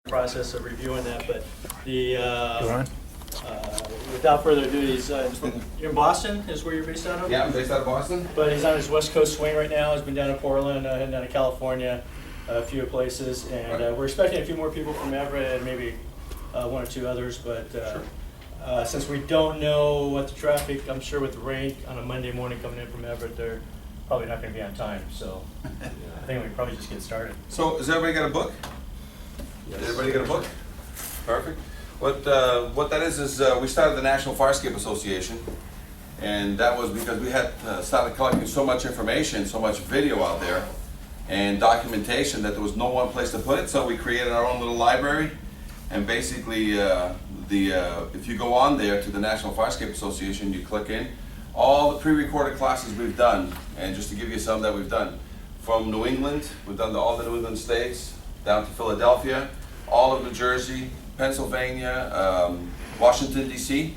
process of reviewing that, but the, without further ado, he's, you're in Boston, is where you're based out of? Yeah, I'm based out of Boston. But he's on his West Coast swing right now. He's been down to Portland, and down to California, a few places, and we're expecting a few more people from Everett and maybe one or two others. But since we don't know what the traffic, I'm sure with the rain on a Monday morning coming in from Everett, they're probably not going to be on time. So I think we probably just get started. So, has everybody got a book? Yes. Did everybody get a book? Perfect. What that is we started the National Farescape Association, and that was because we had started collecting so much information, so much video out there, and documentation that there was no one place to put it. So we created our own little library, and basically, if you go on there to the National Farescape Association, you click in all the pre-recorded classes we've done, and just to give you some that we've done from New England, we've done all the New England states down to Philadelphia, all of New Jersey, Pennsylvania, Washington D.C.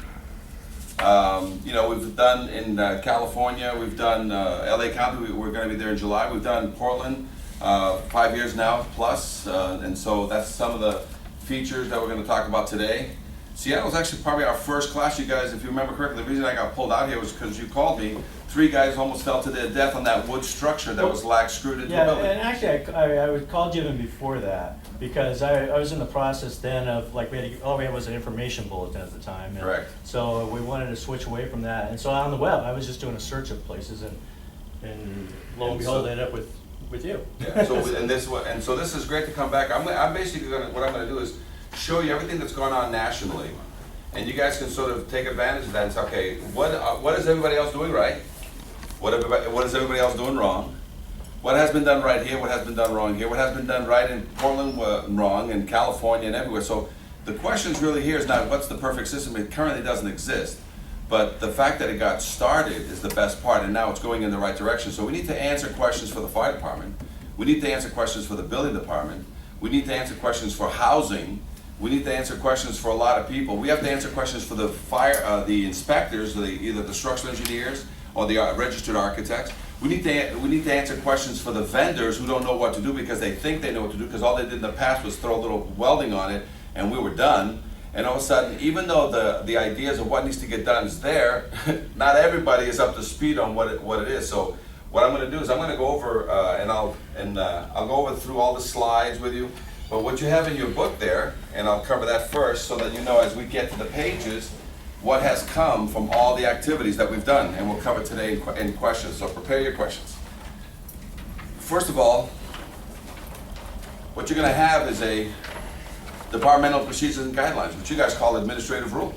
We've done in California, we've done LA County, we're going to be there in July. We've done Portland, 5 years now plus, and so that's some of the features that we're going to talk about today. Seattle was actually probably our first class, you guys, if you remember correctly. The reason I got pulled out here was because you called me. 3 guys almost fell to their death on that wood structure that was screwed into the building. And actually, I called you even before that because I was in the process then of like all we had was an information bulletin at the time. And Correct. so we wanted to switch away from that, and so on the web I was just doing a search of places, and lo and behold, I ended up with you. Yeah. So this is great to come back. I'm basically what I'm going to do is show you everything that's going on nationally, and you guys can sort of take advantage of that and say, okay, what is everybody else doing right? What is everybody else doing wrong? What has been done right here? What has been done wrong here? What has been done right in Portland, wrong in California and everywhere? So the questions really here is not what's the perfect system. It currently doesn't exist, but the fact that it got started is the best part, and now it's going in the right direction. So we need to answer questions for the fire department. We need to answer questions for the building department. We need to answer questions for housing. We need to answer questions for a lot of people. We have to answer questions for the the inspectors, either the structural engineers or the registered architects. We need to answer questions for the vendors who don't know what to do because they think they know what to do because all they did in the past was throw a little welding on it and we were done. And all of a sudden, even though the ideas of what needs to get done is there, not everybody is up to speed on what it is. So what I'm going to do is I'm going to go over I'll go over through all the slides with you. But what you have in your book there, and I'll cover that first so that you know as we get to the pages what has come from all the activities that we've done, and we'll cover today in questions, so prepare your questions. First of all, what you're going to have is a departmental procedures and guidelines, which you guys call administrative rule,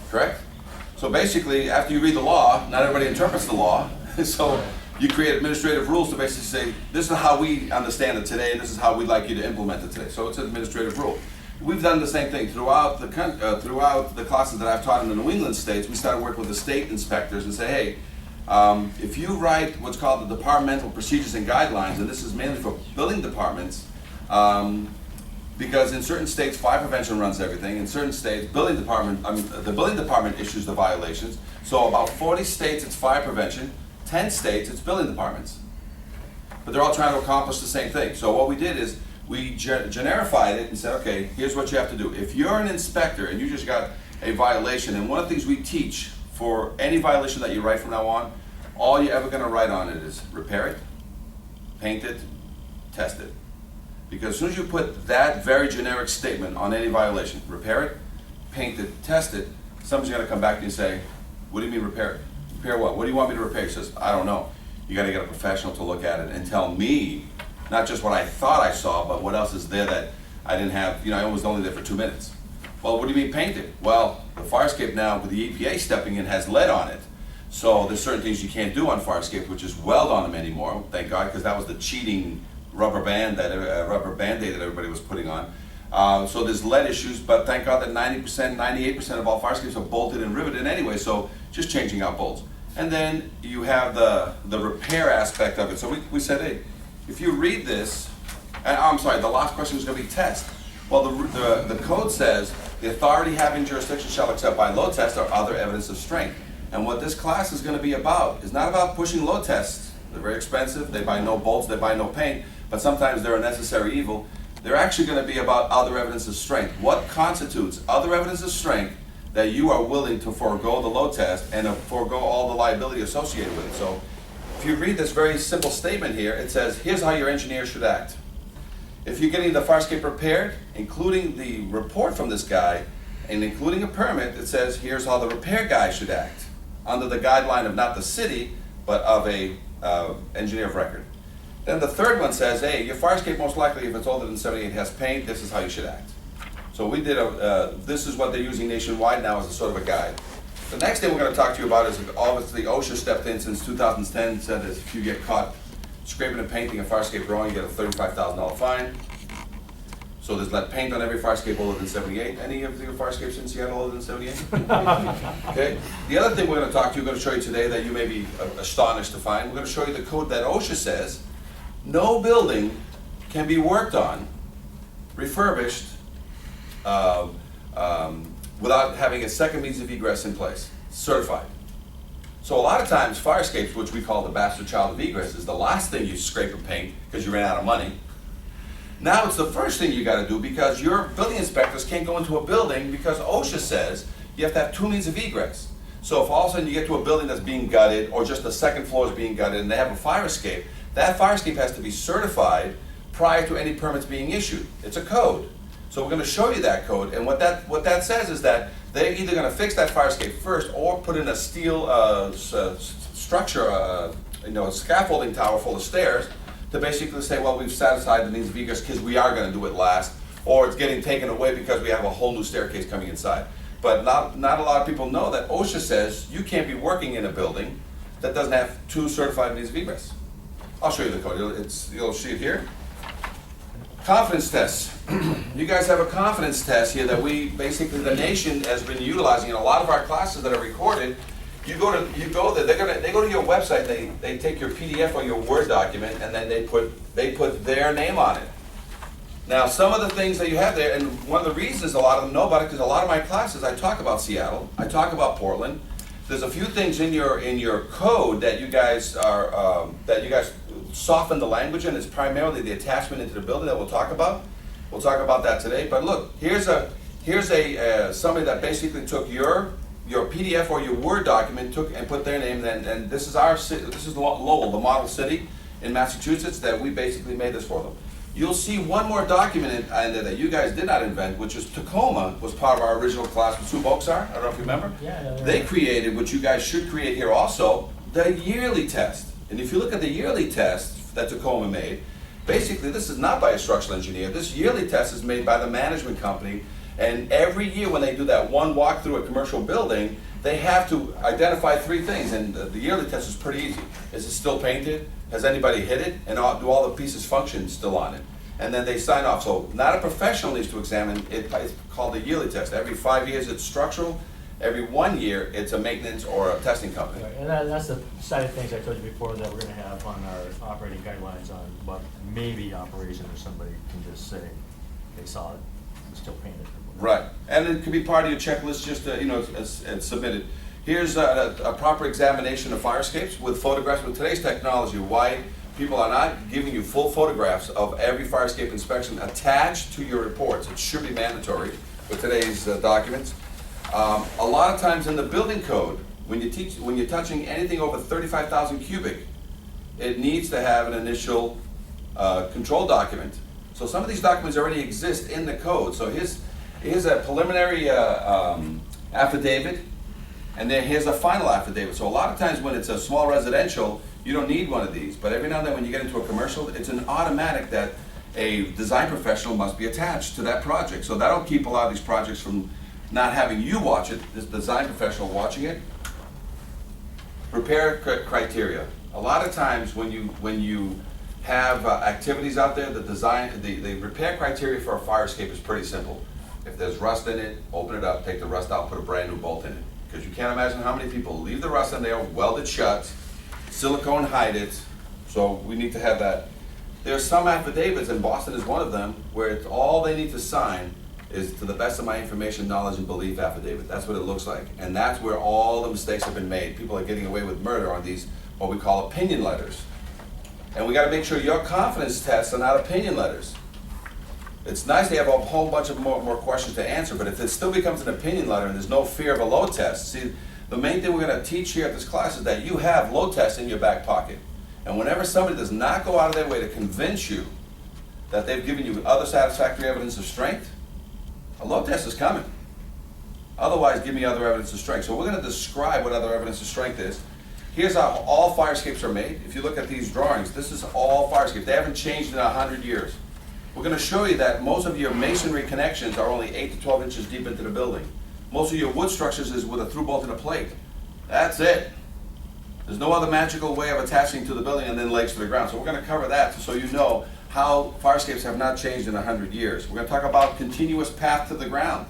correct? So basically, after you read the law, not everybody interprets the law, so you create administrative rules to basically say, this is how we understand it today, and this is how we'd like you to implement it today. So it's an administrative rule. We've done the same thing throughout the classes that I've taught in the New England states. We started working with the state inspectors and say, hey, if you write what's called the departmental procedures and guidelines, and this is mainly for building departments, because in certain states fire prevention runs everything. In certain states, the building department issues the violations. So about 40 states it's fire prevention, 10 states it's building departments. But they're all trying to accomplish the same thing. So what we did is we generified it and said, okay, here's what you have to do. If you're an inspector and you just got a violation, and one of the things we teach for any violation that you write from now on, all you're ever going to write on it is repair it, paint it, test it. Because as soon as you put that very generic statement on any violation, repair it, paint it, test it, somebody's going to come back to you and say, what do you mean repair it? Repair what? What do you want me to repair? He says, I don't know. You got to get a professional to look at it and tell me not just what I thought I saw, but what else is there that I didn't have. I was only there for 2 minutes. Well, what do you mean painted? Well, the Farescape now, with the EPA stepping in, has lead on it. So there's certain things you can't do on Farescape, which is weld on them anymore, thank God, because that was the cheating rubber Band-Aid that everybody was putting on. So there's lead issues, but thank God that 90%, 98% of all Farescapes are bolted and riveted anyway, so just changing out bolts. And then you have the repair aspect of it. So we said, hey, if you read this, and I'm sorry, the last question is going to be test. Well, the code says the authority having jurisdiction shall accept by load test or other evidence of strength. And what this class is going to be about is not about pushing load tests. They're very expensive. They buy no bolts. They buy no paint. But sometimes they're a necessary evil. they're actually gonna be about other evidence of strength. What constitutes other evidence of strength that you are willing to forego the load test and forego all the liability associated with it? So if you read this very simple statement here, it says, here's how your engineer should act. If you're getting the fire escape repaired, including the report from this guy, and including a permit, it says, here's how the repair guy should act, under the guideline of not the city, but of a engineer of record. Then the third one says, hey, your fire escape most likely, if it's older than 78, has paint, this is how you should act. So we did this is what they're using nationwide now as a sort of a guide. The next thing we're gonna talk to you about is, obviously, OSHA stepped in since 2010, said that if you get caught scraping and painting a fire escape wrong, you get a $35,000 fine. So there's lead paint on every fire escape older than 78. Any of your fire escapes in Seattle older than 78? Okay. The other thing we're gonna talk to you, we're gonna show you today that you may be astonished to find, we're gonna show you the code that OSHA says no building can be worked on, refurbished, without having a second means of egress in place, certified. So a lot of times fire escapes, which we call the bastard child of egress, is the last thing you scrape and paint because you ran out of money. Now it's the first thing you gotta do because your building inspectors can't go into a building because OSHA says you have to have two means of egress. So if all of a sudden you get to a building that's being gutted, or just the second floor is being gutted and they have a fire escape, that fire escape has to be certified prior to any permits being issued. It's a code. So we're gonna show you that code, and what that says is that they're either gonna fix that fire escape first or put in a steel structure, a scaffolding tower full of stairs to basically say, well, we've satisfied the means of egress because we are gonna do it last, or it's getting taken away because we have a whole new staircase coming inside. But not a lot of people know that OSHA says you can't be working in a building that doesn't have two certified means of egress. I'll show you the code, you'll see it here. Confidence tests. You guys have a confidence test here that the nation has been utilizing in a lot of our classes that are recorded. You go there, they go to your website, they take your PDF or your Word document, and then they put their name on it. Now, some of the things that you have there, and one of the reasons a lot of them know about it, because a lot of my classes, I talk about Seattle, I talk about Portland. There's a few things in your code that you guys soften the language in. It's primarily the attachment into the building that we'll talk about. We'll talk about that today. But look, here's somebody that basically took your PDF or your Word document, and put their name, and this is our city. This is Lowell, the model city in Massachusetts, that we basically made this for them. You'll see one more document in there that you guys did not invent, which is Tacoma, was part of our original class with Sue Boxar. I don't know if you remember. Yeah. They created, what you guys should create here also, the yearly test. And if you look at the yearly test that Tacoma made, basically this is not by a structural engineer. This yearly test is made by the management company, and every year when they do that one walk through a commercial building, they have to identify three things, and the yearly test is pretty easy. Is it still painted? Has anybody hit it? And do all the pieces function still on it? And then they sign off. So not a professional needs to examine it. It's called a yearly test. Every 5 years it's structural. Every 1 year it's a maintenance or a testing company. Right, and that's the side of things I told you before that we're gonna have on our operating guidelines on what maybe operation or somebody can just say they saw it, it's still painted. Right, and it could be part of your checklist, just as submitted. Here's a proper examination of fire escapes with photographs. With today's technology, why people are not giving you full photographs of every fire escape inspection attached to your reports. It should be mandatory with today's documents. A lot of times in the building code, when you're touching anything over 35,000 cubic, it needs to have an initial control document. So some of these documents already exist in the code. So here's a preliminary affidavit, and then here's a final affidavit. So a lot of times when it's a small residential, you don't need one of these. But every now and then when you get into a commercial, it's an automatic that a design professional must be attached to that project. So that'll keep a lot of these projects from not having you watch it, this design professional watching it. Repair criteria. A lot of times when you have activities out there, the repair criteria for a fire escape is pretty simple. If there's rust in it, open it up, take the rust out, put a brand new bolt in it. Because you can't imagine how many people leave the rust in there, weld it shut, silicone hide it, so we need to have that. There's some affidavits, and Boston is one of them, where it's all they need to sign is to the best of my information, knowledge, and belief affidavit. That's what it looks like. And that's where all the mistakes have been made. People are getting away with murder on these, what we call opinion letters. And we gotta make sure your confidence tests are not opinion letters. It's nice to have a whole bunch of more questions to answer, but if it still becomes an opinion letter and there's no fear of a load test, see, the main thing we're gonna teach here at this class is that you have load tests in your back pocket. And whenever somebody does not go out of their way to convince you that they've given you other satisfactory evidence of strength, a load test is coming. Otherwise, give me other evidence of strength. So we're gonna describe what other evidence of strength is. Here's how all fire escapes are made. If you look at these drawings, this is all fire escapes. They haven't changed in 100 years. We're gonna show you that most of your masonry connections are only 8 to 12 inches deep into the building. Most of your wood structures is with a through bolt and a plate. That's it. There's no other magical way of attaching to the building and then legs to the ground. So we're gonna cover that so you know how fire escapes have not changed in 100 years. We're gonna talk about continuous path to the ground,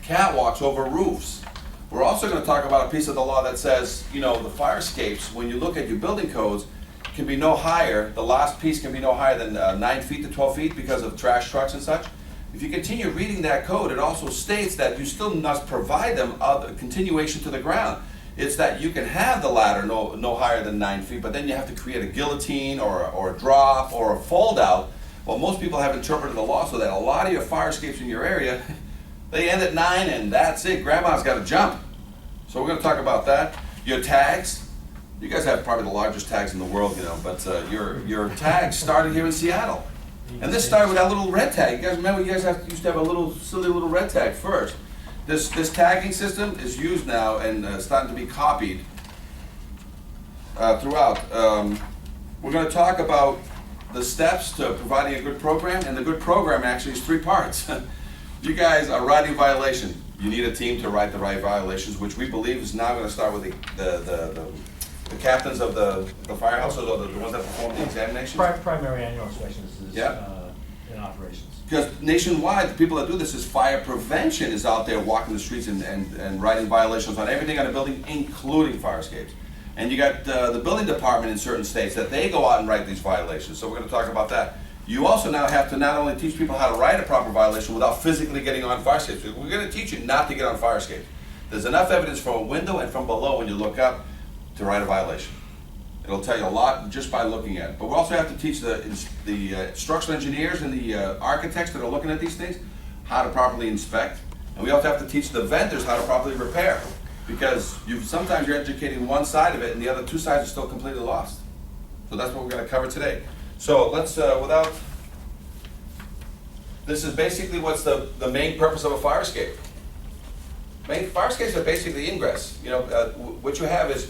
catwalks over roofs. We're also gonna talk about a piece of the law that says, you know, the fire escapes, when you look at your building codes, can be no higher, the last piece can be no higher than 9 feet to 12 feet because of trash trucks and such. If you continue reading that code, it also states that you still must provide them a continuation to the ground. It's that you can have the ladder no higher than 9 feet, but then you have to create a guillotine or a drop or a fold out. Well, most people have interpreted the law so that a lot of your fire escapes in your area, they end at 9 and that's it. Grandma's got to jump. So we're going to talk about that. Your tags. You guys have probably the largest tags in the world, you know, but your tags started here in Seattle. And this started with that little red tag. You guys remember you guys used to have a little silly little red tag first. This tagging system is used now and starting to be copied throughout. We're going to talk about the steps to providing a good program, and the good program actually is 3 parts. You guys are writing violation. You need a team to write the right violations, which we believe is now going to start with the captains of the firehouses or the ones that perform the examinations. Primary annual inspections is Yeah. in operations. Because nationwide, the people that do this is fire prevention is out there walking the streets and writing violations on everything on a building, including fire escapes. And you got the building department in certain states that they go out and write these violations. So we're going to talk about that. You also now have to not only teach people how to write a proper violation without physically getting on fire escapes. We're going to teach you not to get on fire escapes. There's enough evidence from a window and from below when you look up to write a violation. It'll tell you a lot just by looking at it. But we also have to teach the structural engineers and the architects that are looking at these things how to properly inspect. And we also have to teach the vendors how to properly repair. Because sometimes you're educating one side of it and the other 2 sides are still completely lost. So that's what we're going to cover today. So let's, this is basically what's the main purpose of a fire escape. Fire escapes are basically ingress. You know, what you have is,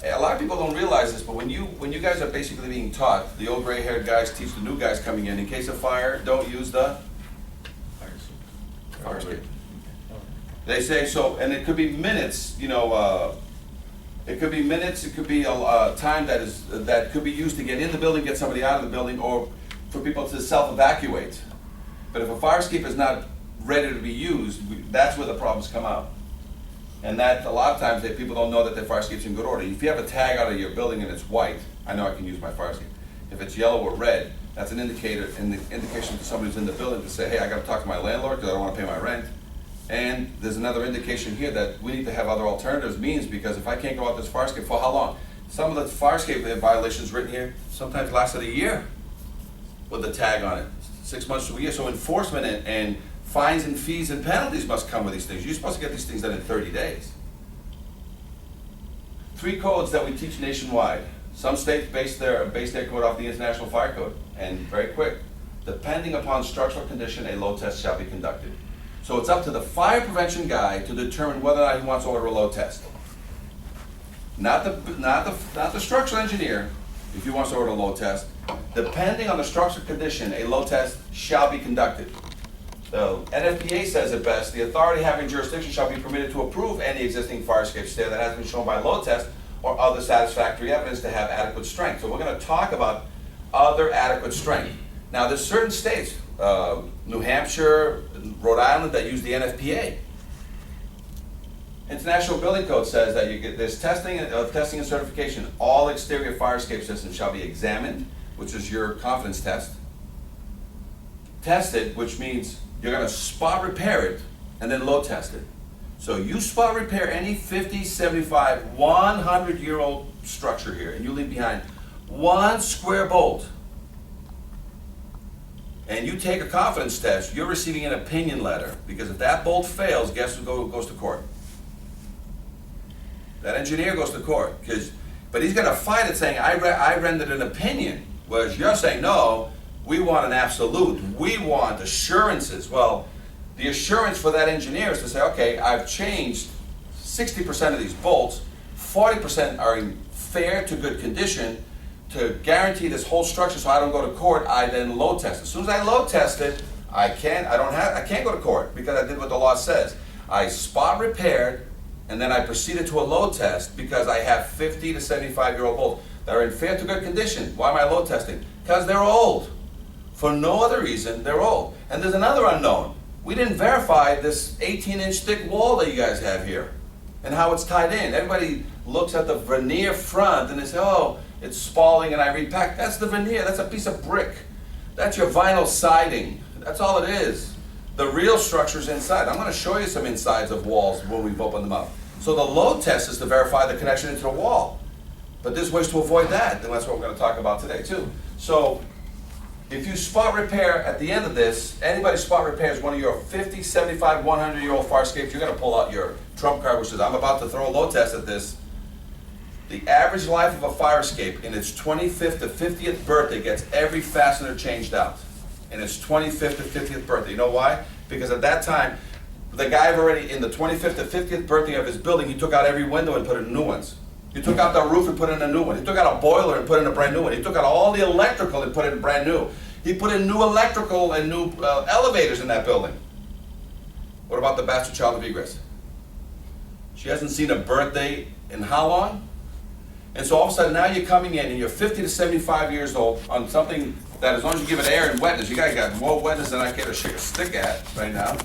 a lot of people don't realize this, but when you guys are basically being taught, the old gray-haired guys teach the new guys coming in case of fire, don't use the fire escape. They say so, and it could be minutes, you know, it could be minutes, it could be a time that could be used to get in the building, get somebody out of the building, or for people to self-evacuate. But if a fire escape is not ready to be used, that's where the problems come out. And that, a lot of times, people don't know that their fire escape's in good order. If you have a tag out of your building and it's white, I know I can use my fire escape. If it's yellow or red, that's an indication to somebody who's in the building to say, hey, I gotta talk to my landlord because I don't wanna pay my rent. And there's another indication here that we need to have other alternatives means, because if I can't go out this fire escape, for how long? Some of the fire escape violations written here sometimes lasted a year with the tag on it, 6 months to a year. So enforcement and fines and fees and penalties must come with these things. You're supposed to get these things done in 30 days. 3 codes that we teach nationwide. Some states base their code off the International Fire Code. And very quick, depending upon structural condition, a load test shall be conducted. So it's up to the fire prevention guy to determine whether or not he wants to order a load test. Not the structural engineer, if he wants to order a load test. Depending on the structural condition, a load test shall be conducted. The NFPA says it best: the authority having jurisdiction shall be permitted to approve any existing fire escape stair that has been shown by load test or other satisfactory evidence to have adequate strength. So we're going to talk about other adequate strength. Now there's certain states, New Hampshire, Rhode Island, that use the NFPA. International Building Code says that there's testing and certification. All exterior fire escape systems shall be examined, which is your confidence test. Tested, which means you're going to spot repair it and then load test it. So you spot repair any 50, 75, 100-year-old structure here, and you leave behind 1 square bolt. and you take a confidence test, you're receiving an opinion letter, because if that bolt fails, guess who goes to court? That engineer goes to court, but he's gonna fight it saying, I rendered an opinion, whereas you're saying, no, we want an absolute, we want assurances. Well, the assurance for that engineer is to say, okay, I've changed 60% of these bolts, 40% are in fair to good condition. To guarantee this whole structure so I don't go to court, I then load test. As soon as I load test it, I can't go to court because I did what the law says. I spot repaired, and then I proceeded to a load test because I have 50 to 75-year-old bolts that are in fair to good condition. Why am I load testing? Because they're old. For no other reason, they're old. And there's another unknown. We didn't verify this 18-inch thick wall that you guys have here and how it's tied in. Everybody looks at the veneer front and they say, oh, it's spalling and I repack. That's the veneer, that's a piece of brick. That's your vinyl siding. That's all it is. The real structure's inside. I'm gonna show you some insides of walls when we've opened them up. So the load test is to verify the connection into the wall. But there's ways to avoid that, and that's what we're gonna talk about today too. So if you spot repair at the end of this, anybody spot repairs one of your 50, 75, 100-year-old fire escapes, you're gonna pull out your trump card, which says, I'm about to throw a load test at this. The average life of a fire escape in its 25th to 50th birthday gets every fastener changed out. In its 25th to 50th birthday. You know why? Because at that time, the guy already in the 25th to 50th birthday of his building, he took out every window and put in new ones. He took out the roof and put in a new one. He took out a boiler and put in a brand new one. He took out all the electrical and put in brand new. He put in new electrical and new elevators in that building. What about the bastard child of egress? She hasn't seen a birthday in how long? And so all of a sudden now you're coming in and you're 50 to 75 years old on something that as long as you give it air and wetness, you guys got more wetness than I care to shake a stick at right now.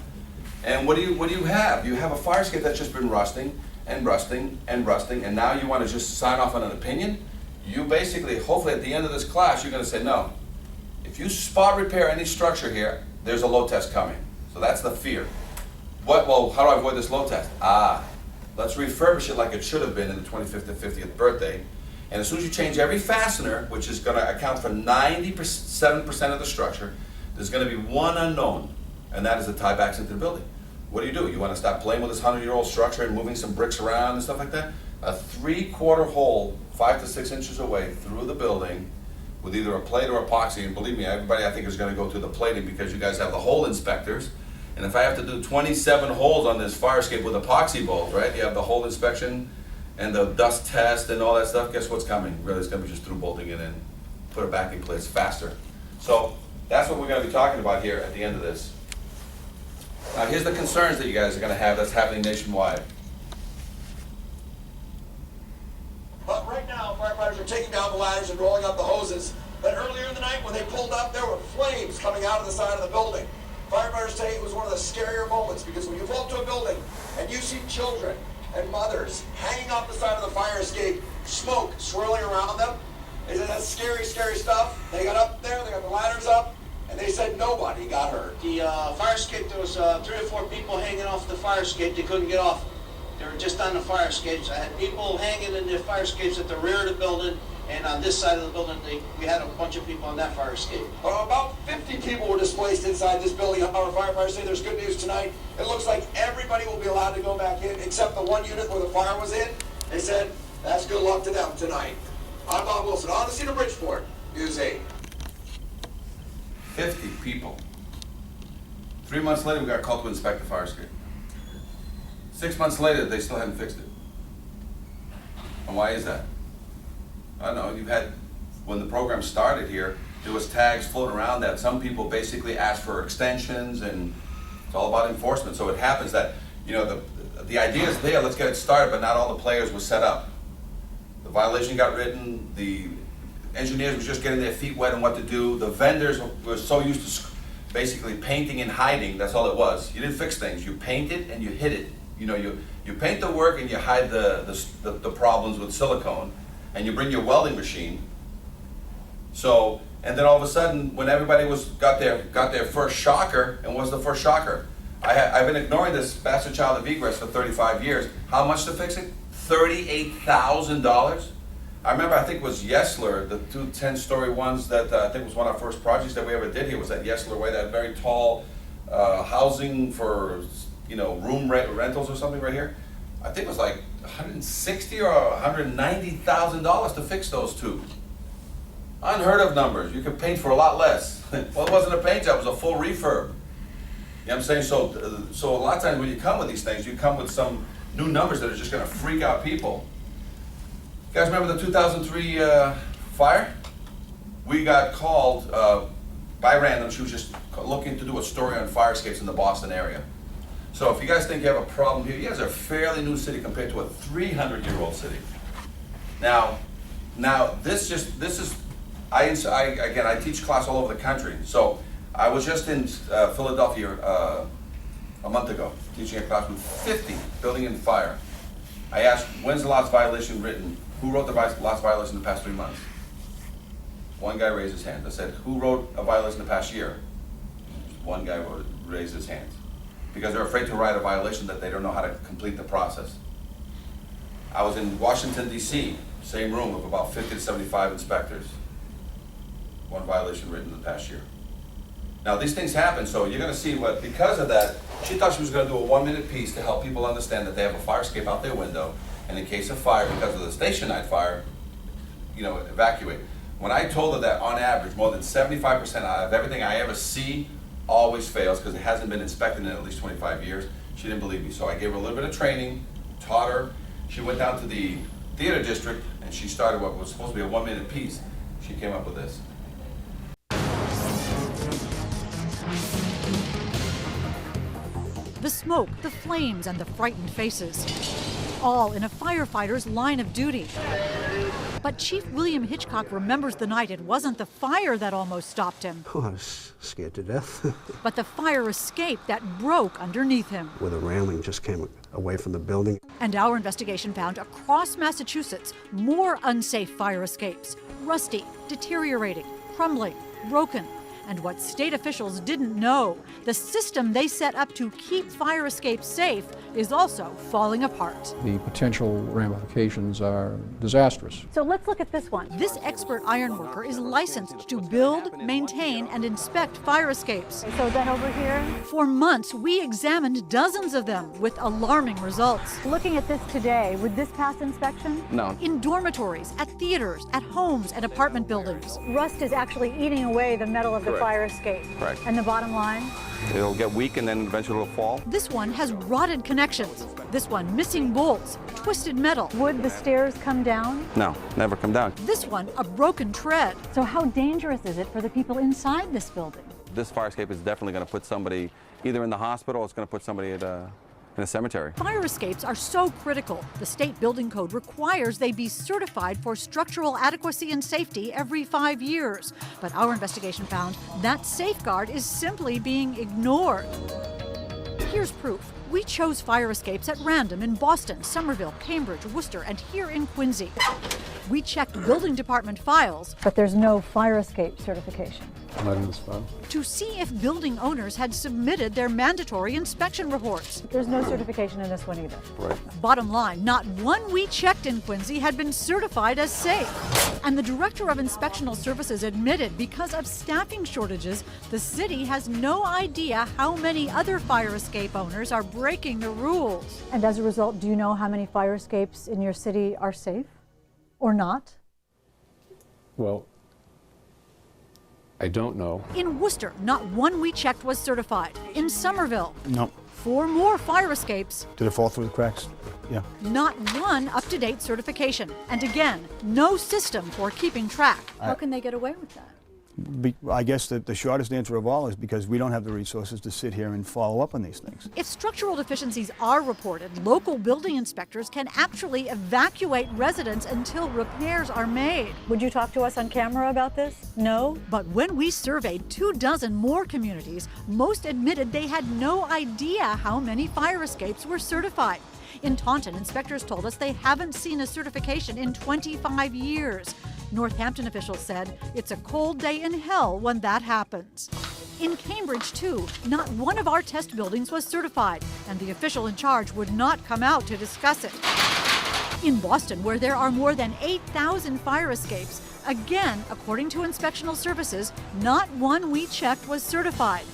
And what do you have? You have a fire escape that's just been rusting and rusting and rusting, and now you want to just sign off on an opinion? You basically, hopefully at the end of this class, you're going to say, no. If you spot repair any structure here, there's a load test coming. So that's the fear. Well, how do I avoid this load test? Let's refurbish it like it should have been in the 25th to 50th birthday. And as soon as you change every fastener, which is going to account for 97% of the structure, there's going to be one unknown, and that is the tiebacks into the building. What do? You want to stop playing with this 100-year-old structure and moving some bricks around and stuff like that? A 3/4 hole, 5 to 6 inches away through the building with either a plate or epoxy. And believe me, everybody I think is going to go through the plating because you guys have the hole inspectors. And if I have to do 27 holes on this fire escape with epoxy bolts, right? You have the hole inspection and the dust test and all that stuff. Guess what's coming? Really, it's going to be just through bolting it in, put it back in place faster. So that's what we're going to be talking about here at the end of this. Now here's the concerns that you guys are going to have that's happening nationwide. But right now, firefighters are taking down the ladders and rolling up the hoses. But earlier in the night, when they pulled up, there were flames coming out of the side of the building. Firefighters say it was one of the scarier moments because when you pull up to a building and you see children and mothers hanging off the side of the fire escape, smoke swirling around them, they said that's scary, scary stuff. They got up there, they got the ladders up, and they said nobody got hurt. The fire escape, there was 3 or 4 people hanging off the fire escape. They couldn't get off. They were just on the fire escapes. I had people hanging in their fire escapes at the rear of the building, and on this side of the building, we had a bunch of people on that fire escape. About 50 people were displaced inside this building. Our firefighters say there's good news tonight. It looks like everybody will be allowed to go back in except the one unit where the fire was in. They said that's good luck to them tonight. I'm Bob Wilson, on the scene of Bridgeport, News 8. 50 people. 3 months later, we got called to inspect the fire escape. 6 months later, they still hadn't fixed it. And why is that? I don't know, you've had, when the program started here, there was tags floating around that some people basically asked for extensions, and it's all about enforcement. So it happens that, you know, the idea is there, let's get it started, but not all the players were set up. The violation got written, the engineers were just getting their feet wet on what to do, the vendors were so used to basically painting and hiding, that's all it was. You didn't fix things, you paint it and you hid it. You know, you paint the work and you hide the problems with silicone, and you bring your welding machine. So, and then all of a sudden, when everybody got their first shocker, and what was the first shocker? I've been ignoring this bastard child of egress for 35 years. How much to fix it? $38,000. I remember, I think it was Yesler, the two 10-story ones that I think was one of our first projects that we ever did here was that Yesler Way, that very tall housing for, room rentals or something right here. I think it was like $160,000 or $190,000 to fix those two. Unheard of numbers. You could paint for a lot less. Well, it wasn't a paint job, it was a full refurb. You know what I'm saying? So a lot of times when you come with these things, you come with some new numbers that are just gonna freak out people. You guys remember the 2003 fire? We got called by random. She was just looking to do a story on fire escapes in the Boston area. So if you guys think you have a problem here, you guys are a fairly new city compared to a 300-year-old city. Now this is, I teach class all over the country. So I was just in Philadelphia a month ago, teaching a class with 50 building and fire. I asked, when's the last violation written? Who wrote the last violation in the past 3 months? One guy raised his hand. I said, who wrote a violation in the past year? One guy raised his hand. Because they're afraid to write a violation that they don't know how to complete the process. I was in Washington, D.C., same room of about 50 to 75 inspectors. One violation written in the past year. Now these things happen, so you're gonna see what, because of that, she thought she was gonna do a 1-minute piece to help people understand that they have a fire escape out their window, and in case of fire, because of the station night fire, evacuate. When I told her that on average, more than 75% out of everything I ever see always fails because it hasn't been inspected in at least 25 years, she didn't believe me. So I gave her a little bit of training, taught her. She went down to the theater district and she started what was supposed to be a 1-minute piece. She came up with this. The smoke, the flames, and the frightened faces. All in a firefighter's line of duty. But Chief William Hitchcock remembers the night it wasn't the fire that almost stopped him, Oh, I was scared to death. but the fire escape that broke underneath him. Where the railing just came away from the building. And our investigation found across Massachusetts more unsafe fire escapes. Rusty, deteriorating, crumbling, broken. And what state officials didn't know, the system they set up to keep fire escapes safe is also falling apart. The potential ramifications are disastrous. So let's look at this one. This expert ironworker is licensed to build, maintain, and inspect fire escapes. So then over here? For months, we examined dozens of them with alarming results. Looking at this today, would this pass inspection? No. In dormitories, at theaters, at homes, and apartment buildings. Rust is actually eating away the metal of the Correct. fire escape. Correct. And the bottom line? It'll get weak and then eventually it'll fall. This one has rotted connections. This one missing bolts, twisted metal. Would the stairs come down? No, never come down. This one a broken tread. So how dangerous is it for the people inside this building? This fire escape is definitely going to put somebody either in the hospital or it's going to put somebody in a cemetery. Fire escapes are so critical. The state building code requires they be certified for structural adequacy and safety every 5 years. But our investigation found that safeguard is simply being ignored. Here's proof. We chose fire escapes at random in Boston, Somerville, Cambridge, Worcester, and here in Quincy. We checked building department files, But there's no fire escape certification. Not in this file. to see if building owners had submitted their mandatory inspection reports. There's no certification in this one either. Right. Bottom line, not one we checked in Quincy had been certified as safe. And the director of inspectional services admitted because of staffing shortages, the city has no idea how many other fire escape owners are breaking the rules. And as a result, do you know how many fire escapes in your city are safe or not? Well, I don't know. In Worcester, not one we checked was certified. In Somerville, No. 4 more fire escapes, Did it fall through the cracks? Yeah. not one up-to-date certification. And again, no system for keeping track. How can they get away with that? I guess that the shortest answer of all is because we don't have the resources to sit here and follow up on these things. If structural deficiencies are reported, local building inspectors can actually evacuate residents until repairs are made. Would you talk to us on camera about this? No? But when we surveyed 24 more communities, most admitted they had no idea how many fire escapes were certified. In Taunton, inspectors told us they haven't seen a certification in 25 years. Northampton officials said it's a cold day in hell when that happens. In Cambridge, too, not one of our test buildings was certified, and the official in charge would not come out to discuss it. In Boston, where there are more than 8,000 fire escapes, again, according to Inspectional Services, not one we checked was certified.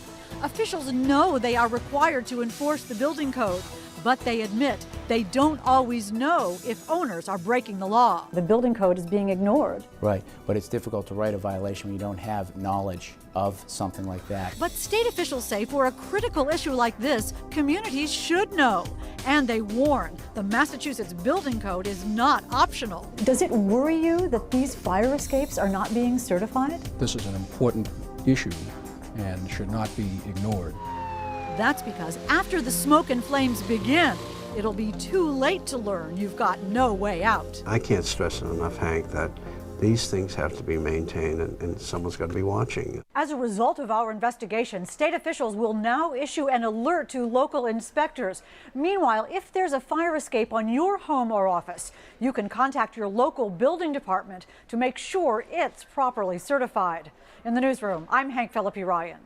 Officials know they are required to enforce the building code, but they admit they don't always know if owners are breaking the law. The building code is being ignored. Right, but it's difficult to write a violation when you don't have knowledge of something like that. But state officials say for a critical issue like this, communities should know. And they warn the Massachusetts building code is not optional. Does it worry you that these fire escapes are not being certified? This is an important issue and should not be ignored. That's because after the smoke and flames begin, it'll be too late to learn you've got no way out. I can't stress it enough, Hank, that these things have to be maintained and someone's got to be watching. As a result of our investigation, state officials will now issue an alert to local inspectors. Meanwhile, if there's a fire escape on your home or office, you can contact your local building department to make sure it's properly certified. In the newsroom, I'm Hank Philippi Ryan.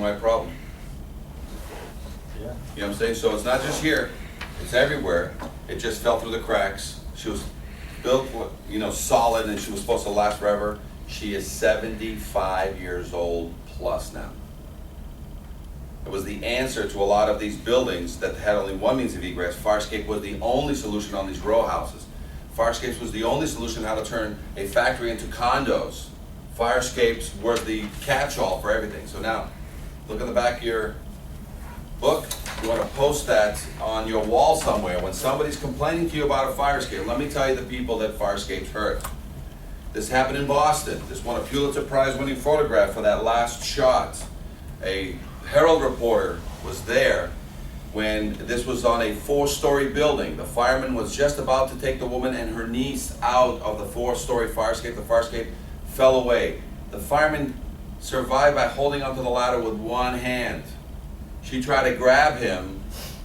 My problem. Yeah. You know what I'm saying? So it's not just here, it's everywhere. It just fell through the cracks. She was built, solid, and she was supposed to last forever. She is 75 years old plus now. It was the answer to a lot of these buildings that had only one means of egress. Firescape was the only solution on these row houses. Firescapes was the only solution how to turn a factory into condos. Firescapes were the catch-all for everything. So now, look in the back of your book. You want to post that on your wall somewhere. When somebody's complaining to you about a fire escape, let me tell you the people that fire escapes hurt. This happened in Boston. This won a Pulitzer Prize winning photograph for that last shot. A Herald reporter was there when this was on a 4-story building. The fireman was just about to take the woman and her niece out of the 4-story fire escape. The fire escape fell away. The fireman survived by holding onto the ladder with one hand. She tried to grab him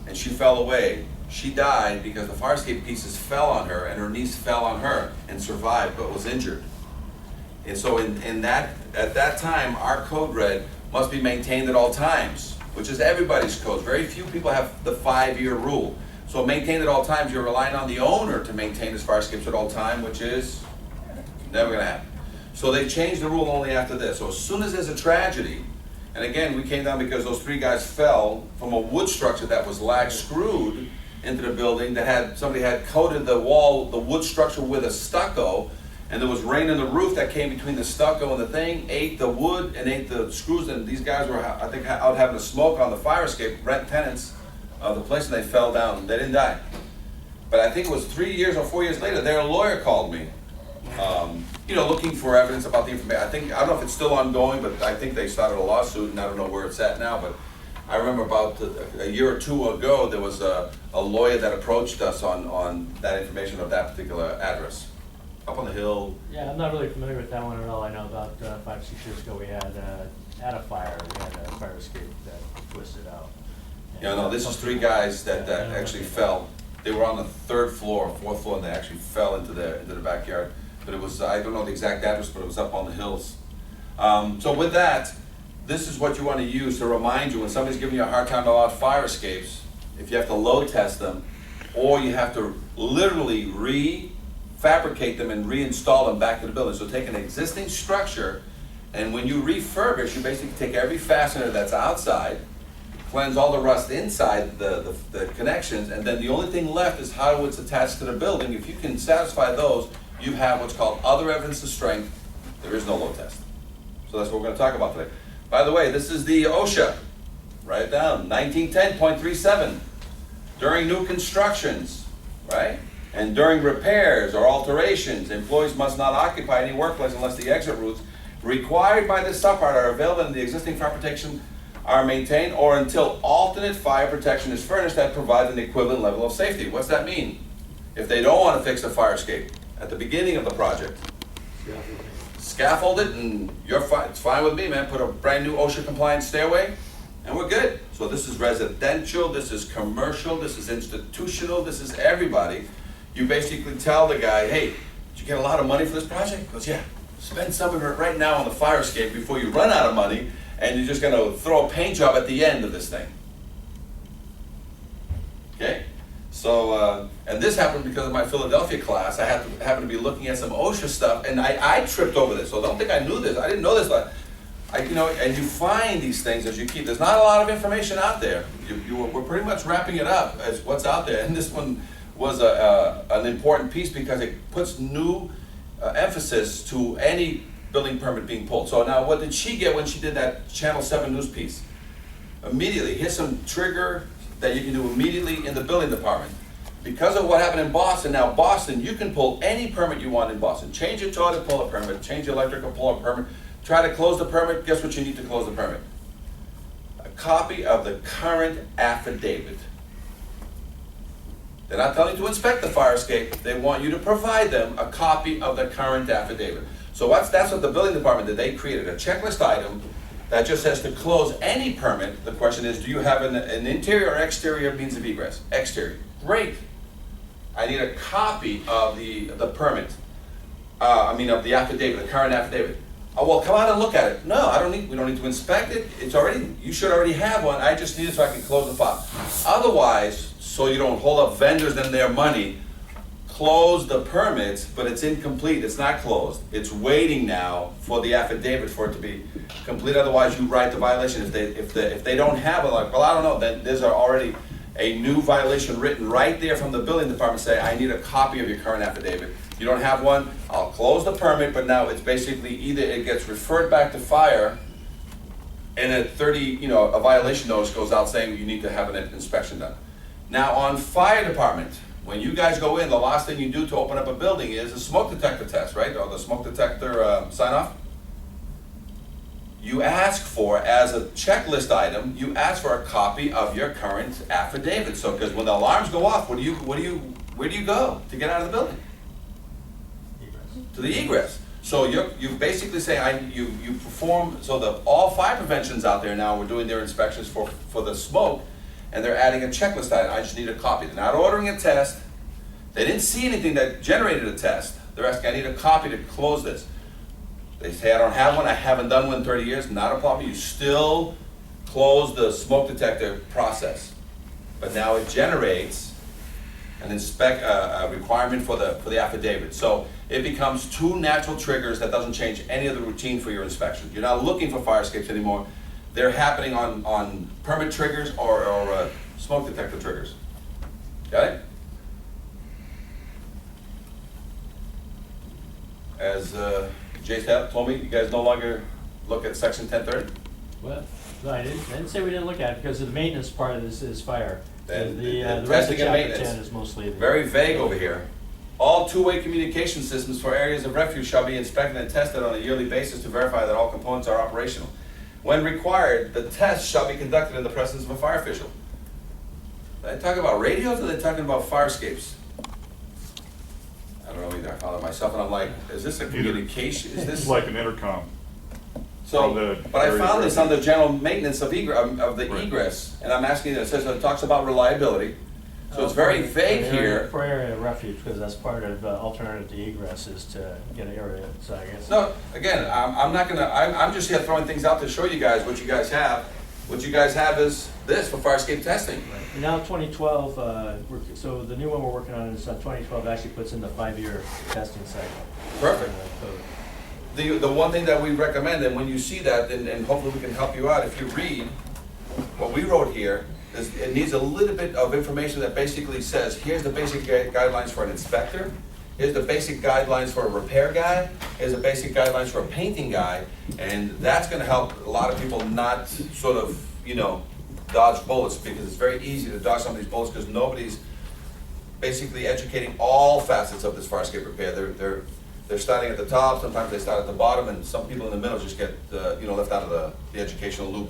and she fell away. She died because the fire escape pieces fell on her and her niece fell on her and survived but was injured. And so at that time, our code read, must be maintained at all times, which is everybody's code. Very few people have the 5-year rule. So maintained at all times, you're relying on the owner to maintain his fire escapes at all time, which is never gonna happen. So they changed the rule only after this. So as soon as there's a tragedy, and again, we came down because those 3 guys fell from a wood structure that was lag screwed into the building that somebody had coated the wall, the wood structure with a stucco, and there was rain in the roof that came between the stucco and the thing, ate the wood and ate the screws, and these guys were, I think, out having a smoke on the fire escape, rent tenants of the place, and they fell down. They didn't die. But I think it was 3 years or 4 years later, their lawyer called me, looking for evidence about the information. I don't know if it's still ongoing, but I think they started a lawsuit, and I don't know where it's at now, but I remember about a year or 2 ago, there was a lawyer that approached us on that information of that particular address. Up on the hill. Yeah, I'm not really familiar with that one at all. I know about 5-6 years ago we had a fire. We had a fire escape that twisted out. Yeah, no, this is 3 guys that actually fell. They were on the 3rd floor, 4th floor, and they actually fell into the backyard. But it was, I don't know the exact address, but it was up on the hills. So with that, this is what you want to use to remind you when somebody's giving you a hard time about fire escapes, if you have to load test them, or you have to literally fabricate them and reinstall them back to the building. So take an existing structure, and when you refurbish, you basically take every fastener that's outside, cleanse all the rust inside the connections, and then the only thing left is how it's attached to the building. If you can satisfy those, you have what's called other evidence of strength. There is no load test. So that's what we're going to talk about today. By the way, this is the OSHA. Write it down, 1910.37. During new constructions, right? And during repairs or alterations, employees must not occupy any workplace unless the exit routes required by this subpart are available and the existing fire protection are maintained, or until alternate fire protection is furnished that provides an equivalent level of safety. What's that mean? If they don't want to fix the fire escape at the beginning of the project, scaffold it and you're fine. It's fine with me, man. Put a brand new OSHA compliant stairway and we're good. So this is residential, this is commercial, this is institutional, this is everybody. You basically tell the guy, hey, did you get a lot of money for this project? He goes, yeah. Spend some of it right now on the fire escape before you run out of money, and you're just gonna throw a paint job at the end of this thing. Okay? So, and this happened because of my Philadelphia class. I happened to be looking at some OSHA stuff, and I tripped over this, so don't think I knew this. I didn't know this, but and you find these things as you keep. There's not a lot of information out there. We're pretty much wrapping it up as what's out there, and this one was an important piece because it puts new emphasis to any building permit being pulled. So now, what did she get when she did that Channel 7 news piece? Immediately, here's some trigger that you can do immediately in the building department. Because of what happened in Boston, now Boston, you can pull any permit you want in Boston. Change your toilet, pull a permit. Change your electrical, pull a permit. Try to close the permit, guess what you need to close the permit? A copy of the current affidavit. They're not telling you to inspect the fire escape, they want you to provide them a copy of the current affidavit. So that's what the building department did. They created a checklist item that just says to close any permit. The question is, do you have an interior or exterior means of egress? Exterior. Great. I need a copy of the permit. Of the affidavit, the current affidavit. Oh, well, come out and look at it. No, we don't need to inspect it. You should already have one. I just need it so I can close the file. Otherwise, so you don't hold up vendors and their money, close the permits, but it's incomplete. It's not closed. It's waiting now for the affidavit for it to be complete. Otherwise, you write the violation. If they don't have it, like, well, I don't know, then there's already a new violation written right there from the building department say, I need a copy of your current affidavit. You don't have one, I'll close the permit, but now it's basically either it gets referred back to fire and a violation notice goes out saying you need to have an inspection done. Now on fire department, when you guys go in, the last thing you do to open up a building is a smoke detector test, right? Or the smoke detector sign off. You ask for, as a checklist item, you ask for a copy of your current affidavit. So, because when the alarms go off, where do you go to get out of the building? To the egress. So you basically say you perform. So all fire prevention's out there now. We're doing their inspections for the smoke, and they're adding a checklist item. I just need a copy. They're not ordering a test. They didn't see anything that generated a test. They're asking, I need a copy to close this. They say, I don't have one, I haven't done one in 30 years, not a problem. You still close the smoke detector process. But now it generates an a requirement for the affidavit. So it becomes two natural triggers that doesn't change any of the routine for your inspection. You're not looking for fire escapes anymore. They're happening on permit triggers or smoke detector triggers. Got it? As Jay told me, you guys no longer look at section 1030? Well, no, I didn't say we didn't look at it because the maintenance part of this is fire. And The rest of testing and chapter maintenance. 10 is mostly. Very vague over here. All two-way communication systems for areas of refuge shall be inspected and tested on a yearly basis to verify that all components are operational. When required, the test shall be conducted in the presence of a fire official. Are they talking about radios or are they talking about fire escapes? I don't know either. I found it myself and I'm like, is this a communication? Is this It's like an intercom. So, but I found this under general maintenance of the egress, and I'm asking, it says, it talks about reliability. So it's very vague here. For area of refuge, because that's part of alternative to egress is to get an area, so I guess. No, again, I'm just here throwing things out to show you guys what you guys have. What you guys have is this for fire escape testing. And now 2012, so the new one we're working on is 2012 actually puts in the 5-year testing cycle. Perfect. The one thing that we recommend, and when you see that, and hopefully we can help you out, if you read what we wrote here, it needs a little bit of information that basically says, here's the basic guidelines for an inspector, here's the basic guidelines for a repair guy, here's the basic guidelines for a painting guy, and that's gonna help a lot of people not sort of, dodge bullets, because it's very easy to dodge some of these bullets because nobody's basically educating all facets of this fire escape repair. They're starting at the top, sometimes they start at the bottom, and some people in the middle just get left out of the educational loop.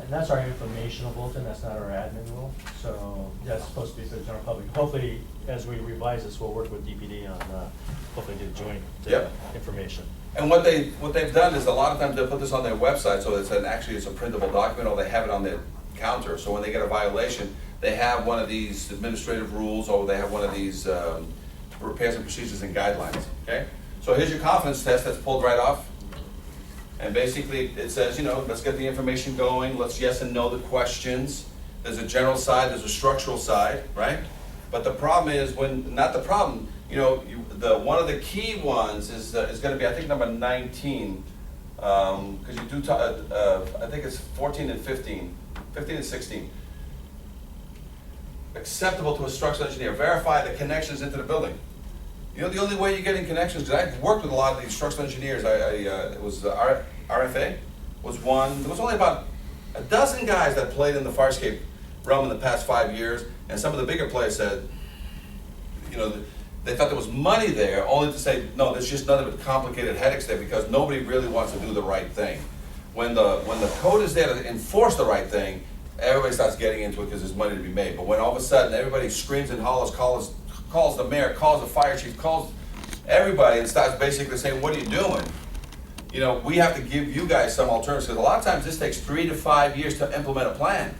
And that's our informational bulletin, that's not our admin rule, so that's supposed to be for the general public. Hopefully, as we revise this, we'll work with DPD on, hopefully do joint information. And what they've done is a lot of times they'll put this on their website, so it's a printable document, or they have it on their counter, so when they get a violation, they have one of these administrative rules, or they have one of these repairs and procedures and guidelines, okay? So here's your confidence test that's pulled right off. And basically, it says, you know, let's get the information going, let's yes and no the questions. There's a general side, there's a structural side, right? But the problem is not the problem, you know, one of the key ones is gonna be, I think, number 19. Because you do, I think it's 14 and 15 and 16. Acceptable to a structural engineer, verify the connections into the building. You know, the only way you're getting connections, because I've worked with a lot of these structural engineers, it was RFA was one. There was only about a dozen guys that played in the fire escape realm in the past 5 years, and some of the bigger players said, you know, they thought there was money there, only to say, no, there's just nothing but complicated headaches there because nobody really wants to do the right thing. When the code is there to enforce the right thing, everybody starts getting into it because there's money to be made. But when all of a sudden everybody screams and hollers, calls the mayor, calls the fire chief, calls everybody and starts basically saying, what are you doing? You know, we have to give you guys some alternatives, because a lot of times this takes 3 to 5 years to implement a plan,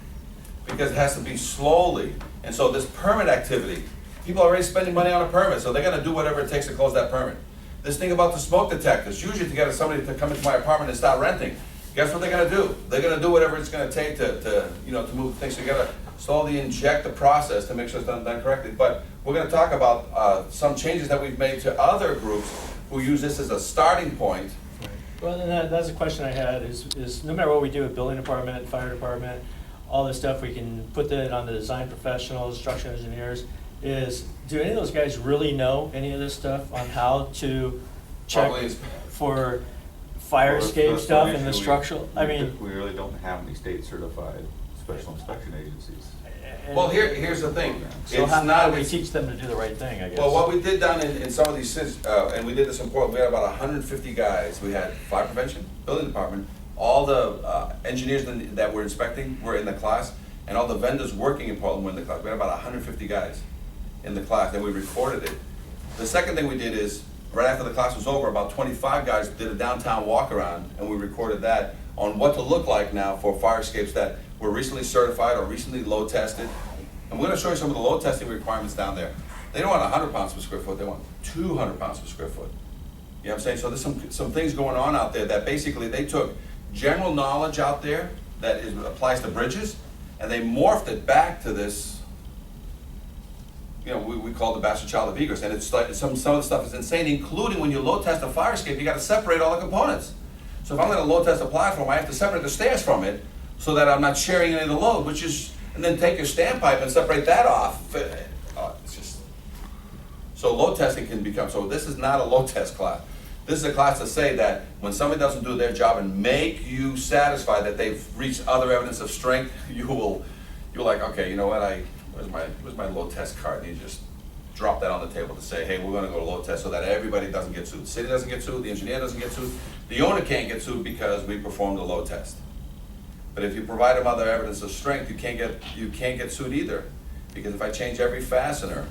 because it has to be slowly. And so this permit activity, people are already spending money on a permit, so they're gonna do whatever it takes to close that permit. This thing about the smoke detectors, usually to get somebody to come into my apartment and start renting, guess what they're gonna do? They're gonna do whatever it's gonna take to move things together, slowly inject the process to make sure it's done correctly. But we're gonna talk about some changes that we've made to other groups who use this as a starting point. Well, and that's a question I had, is no matter what we do with building department, fire department, all this stuff, we can put that on the design professionals, structural engineers, do any of those guys really know any of this stuff on how to check for fire escape stuff and the structural? I mean, we really don't have any state certified special inspection agencies. Well, here's the thing. So how do we teach them to do the right thing, I guess? Well, what we did down in some of these cities, and we did this in Portland, we had about 150 guys. We had fire prevention, building department, all the engineers that were inspecting were in the class, and all the vendors working in Portland were in the class. We had about 150 guys in the class, and we recorded it. The second thing we did is, right after the class was over, about 25 guys did a downtown walk around, and we recorded that on what to look like now for fire escapes that were recently certified or recently load tested. And we're gonna show you some of the load testing requirements down there. They don't want 100 pounds per square foot, they want 200 pounds per square foot. You know what I'm saying? So there's some things going on out there that basically they took general knowledge out there that applies to bridges, and they morphed it back to this, you know, we call the bastard child of egress. And it's like some of the stuff is insane, including when you load test a fire escape, you gotta separate all the components. So if I'm gonna load test a platform, I have to separate the stairs from it so that I'm not sharing any of the load, and then take your standpipe and separate that off. It's just, so load testing can become, so this is not a load test class. This is a class to say that when somebody doesn't do their job and make you satisfied that they've reached other evidence of strength, you're like, okay, you know what, where's my load test card? And you just drop that on the table to say, hey, we're gonna go to load test so that everybody doesn't get sued. The city doesn't get sued, the engineer doesn't get sued, the owner can't get sued because we performed a load test. But if you provide them other evidence of strength, you can't get sued either. Because if I change every fastener,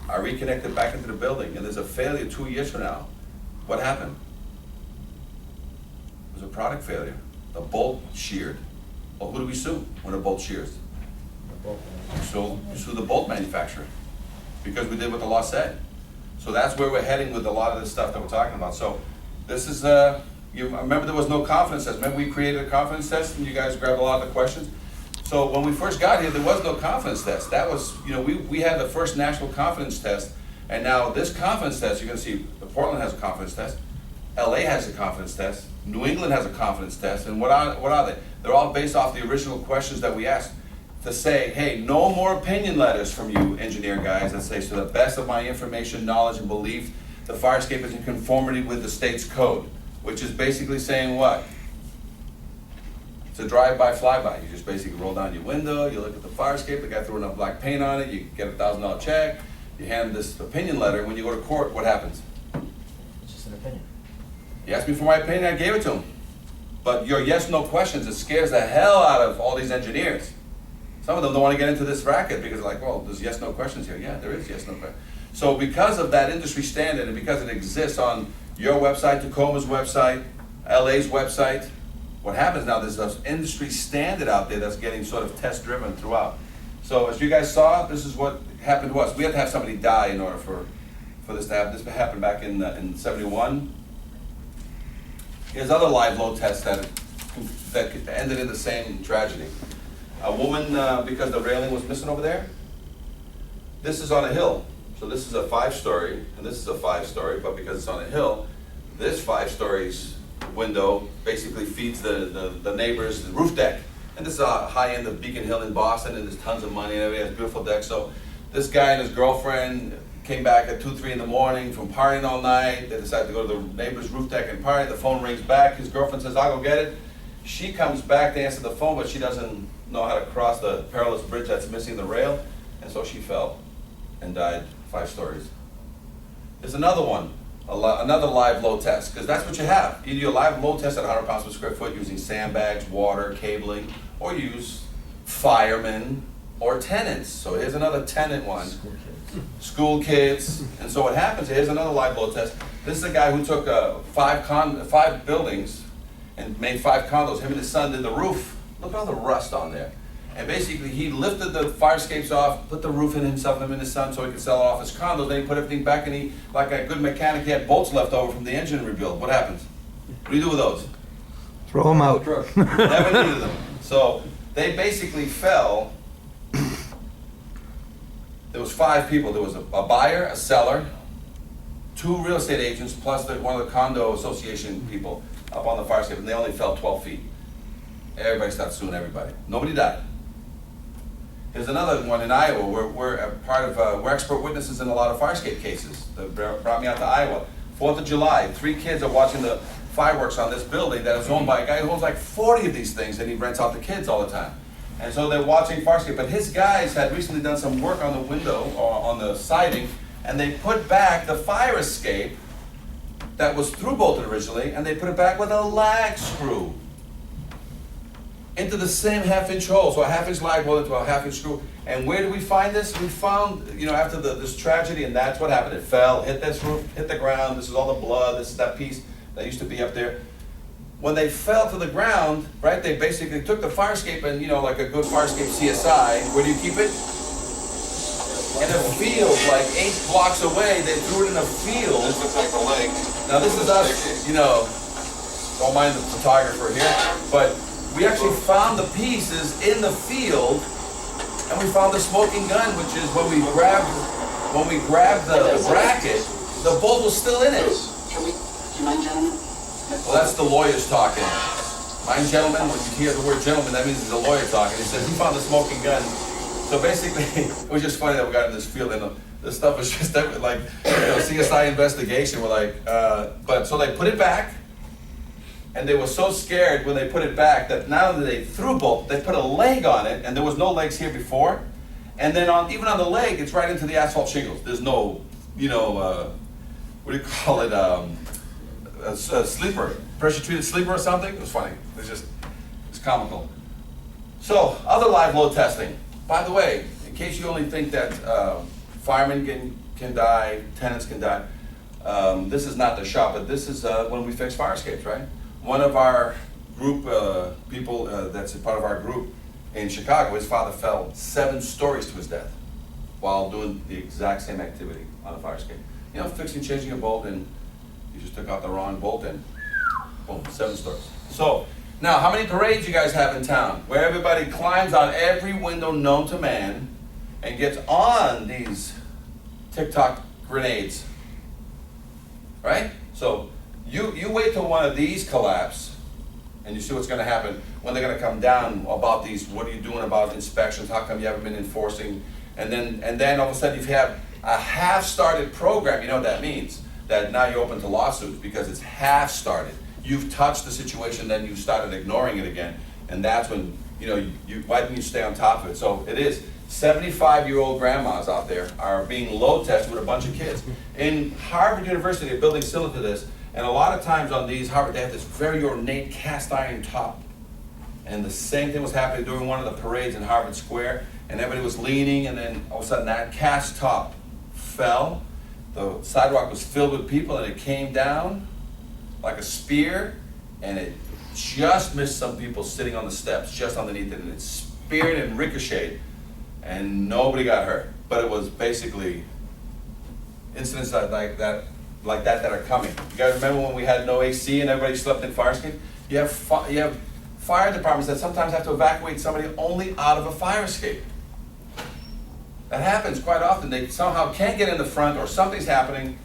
I reconnect it back into the building, and there's a failure 2 years from now, what happened? It was a product failure. The bolt sheared. Well, who do we sue when a bolt shears? So we sue the bolt manufacturer, because we did what the law said. So that's where we're heading with a lot of this stuff that we're talking about. So this is, you remember there was no confidence test. Remember we created a confidence test and you guys grabbed a lot of the questions? So when we first got here, there was no confidence test. That was, you know, we had the first national confidence test, and now this confidence test, you're gonna see, Portland has a confidence test, LA has a confidence test, New England has a confidence test, and what are they? They're all based off the original questions that we asked to say, hey, no more opinion letters from you engineer guys that say, to the best of my information, knowledge, and belief, the fire escape is in conformity with the state's code, which is basically saying what? It's a drive-by, fly-by. You just basically roll down your window, you look at the fire escape, the guy threw enough black paint on it, you get a $1,000 check, you hand him this opinion letter, and when you go to court, what happens? It's just an opinion. He asked me for my opinion, I gave it to him. But your yes-no questions, it scares the hell out of all these engineers. Some of them don't want to get into this racket because they're like, well, there's yes-no questions here. Yeah, there is yes-no questions. So because of that industry standard and because it exists on your website, Tacoma's website, LA's website, what happens now, there's this industry standard out there that's getting sort of test-driven throughout. So as you guys saw, this is what happened to us. We had to have somebody die in order for this to happen. This happened back in 71. Here's other live load tests that ended in the same tragedy. A woman, because the railing was missing over there, this is on a hill. So this is a 5-story, and this is a 5-story, but because it's on a hill, this 5 stories window basically feeds the neighbor's roof deck. And this is a high end of Beacon Hill in Boston, and there's tons of money, and everybody has beautiful decks. So this guy and his girlfriend came back at 2, 3 in the morning from partying all night. They decided to go to the neighbor's roof deck and party. The phone rings back. His girlfriend says, "I'll go get it." She comes back to answer the phone, but she doesn't know how to cross the perilous bridge that's missing the rail, and so she fell and died 5 stories. There's another one, another live load test, because that's what you have. You do a live load test at 100 pounds per square foot using sandbags, water, cabling, or use firemen or tenants. So here's another tenant one. School kids. And so what happens, here's another live load test. This is a guy who took 5 buildings and made 5 condos. Him and his son did the roof. Look at all the rust on there. And basically he lifted the fire escapes off, put the roof in himself, him and his son, so he could sell it off his condos. Then he put everything back, and he, like a good mechanic, he had bolts left over from the engine rebuild. What happens? What do you do with those? Throw them out. Never needed them. So they basically fell. There was 5 people. There was a buyer, a seller, 2 real estate agents, plus one of the condo association people up on the fire escape, and they only fell 12 feet. Everybody started suing everybody. Nobody died. There's another one in Iowa where we're expert witnesses in a lot of fire escape cases. That brought me out to Iowa. 4th of July, 3 kids are watching the fireworks on this building that is owned by a guy who owns like 40 of these things, and he rents out the kids all the time. And so they're watching fire escape, but his guys had recently done some work on the window or on the siding, and they put back the fire escape that was through bolted originally, and they put it back with a lag screw into the same 1/2-inch hole. So a 1/2-inch lag hole into a 1/2-inch screw. And where did we find this? We found, after this tragedy, and that's what happened. It fell, hit this roof, hit the ground. This is all the blood. This is that piece that used to be up there. When they fell to the ground, right, they basically took the fire escape and, like a good fire escape CSI, where do you keep it? In a field, like 8 blocks away. They threw it in a field. This looks like the lake. Now this is us, don't mind the photographer here, but we actually found the pieces in the field, and we found the smoking gun, which is when we grabbed the bracket, the bolt was still in it. Do you mind, gentlemen? Well, that's the lawyers talking. Mind, gentlemen? When you hear the word gentleman, that means it's a lawyer talking. He says he found the smoking gun. So basically, it was just funny that we got in this field, and this stuff was just like, CSI investigation. We're like, but so they put it back, and they were so scared when they put it back that not only they threw bolt, they put a leg on it, and there was no legs here before. And then even on the leg, it's right into the asphalt shingles. There's no, what do you call it? A sleeper, pressure treated sleeper or something. It was funny. It's comical. So other live load testing. By the way, in case you only think that firemen can die, tenants can die, this is not the shop, but this is when we fix fire escapes, right? One of our group people that's a part of our group in Chicago, his father fell 7 stories to his death while doing the exact same activity on a fire escape. Fixing, changing a bolt, and you just took out the wrong bolt, and boom, 7 stories. So, now, how many parades you guys have in town where everybody climbs on every window known to man and gets on these TikTok grenades, right? So, you wait till one of these collapse, and you see what's going to happen when they're going to come down about these. What are you doing about inspections? How come you haven't been enforcing? And then all of a sudden you have a half-started program. You know what that means? That now you're open to lawsuits because it's half-started. You've touched the situation, then you started ignoring it again, and that's when why didn't you stay on top of it? So it is 75-year-old grandmas out there are being load tested with a bunch of kids. In Harvard University, they're building similar to this, and a lot of times on these Harvard, they have this very ornate cast iron top. And the same thing was happening during one of the parades in Harvard Square, and everybody was leaning, and then all of a sudden that cast top fell. The sidewalk was filled with people, and it came down like a spear, and it just missed some people sitting on the steps just underneath it, and it speared and ricocheted, and nobody got hurt. But it was basically incidents like that like that are coming. You guys remember when we had no AC and everybody slept in fire escape? You have fire departments that sometimes have to evacuate somebody only out of a fire escape. That happens quite often. They somehow can't get in the front or something's happening.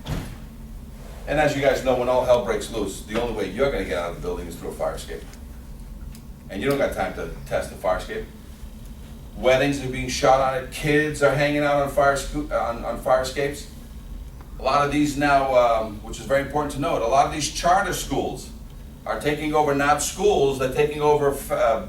And as you guys know, when all hell breaks loose, the only way you're going to get out of the building is through a fire escape. And you don't got time to test the fire escape. Weddings are being shot on it. Kids are hanging out on fire escapes. A lot of these now, which is very important to note, a lot of these charter schools are taking over not schools, they're taking over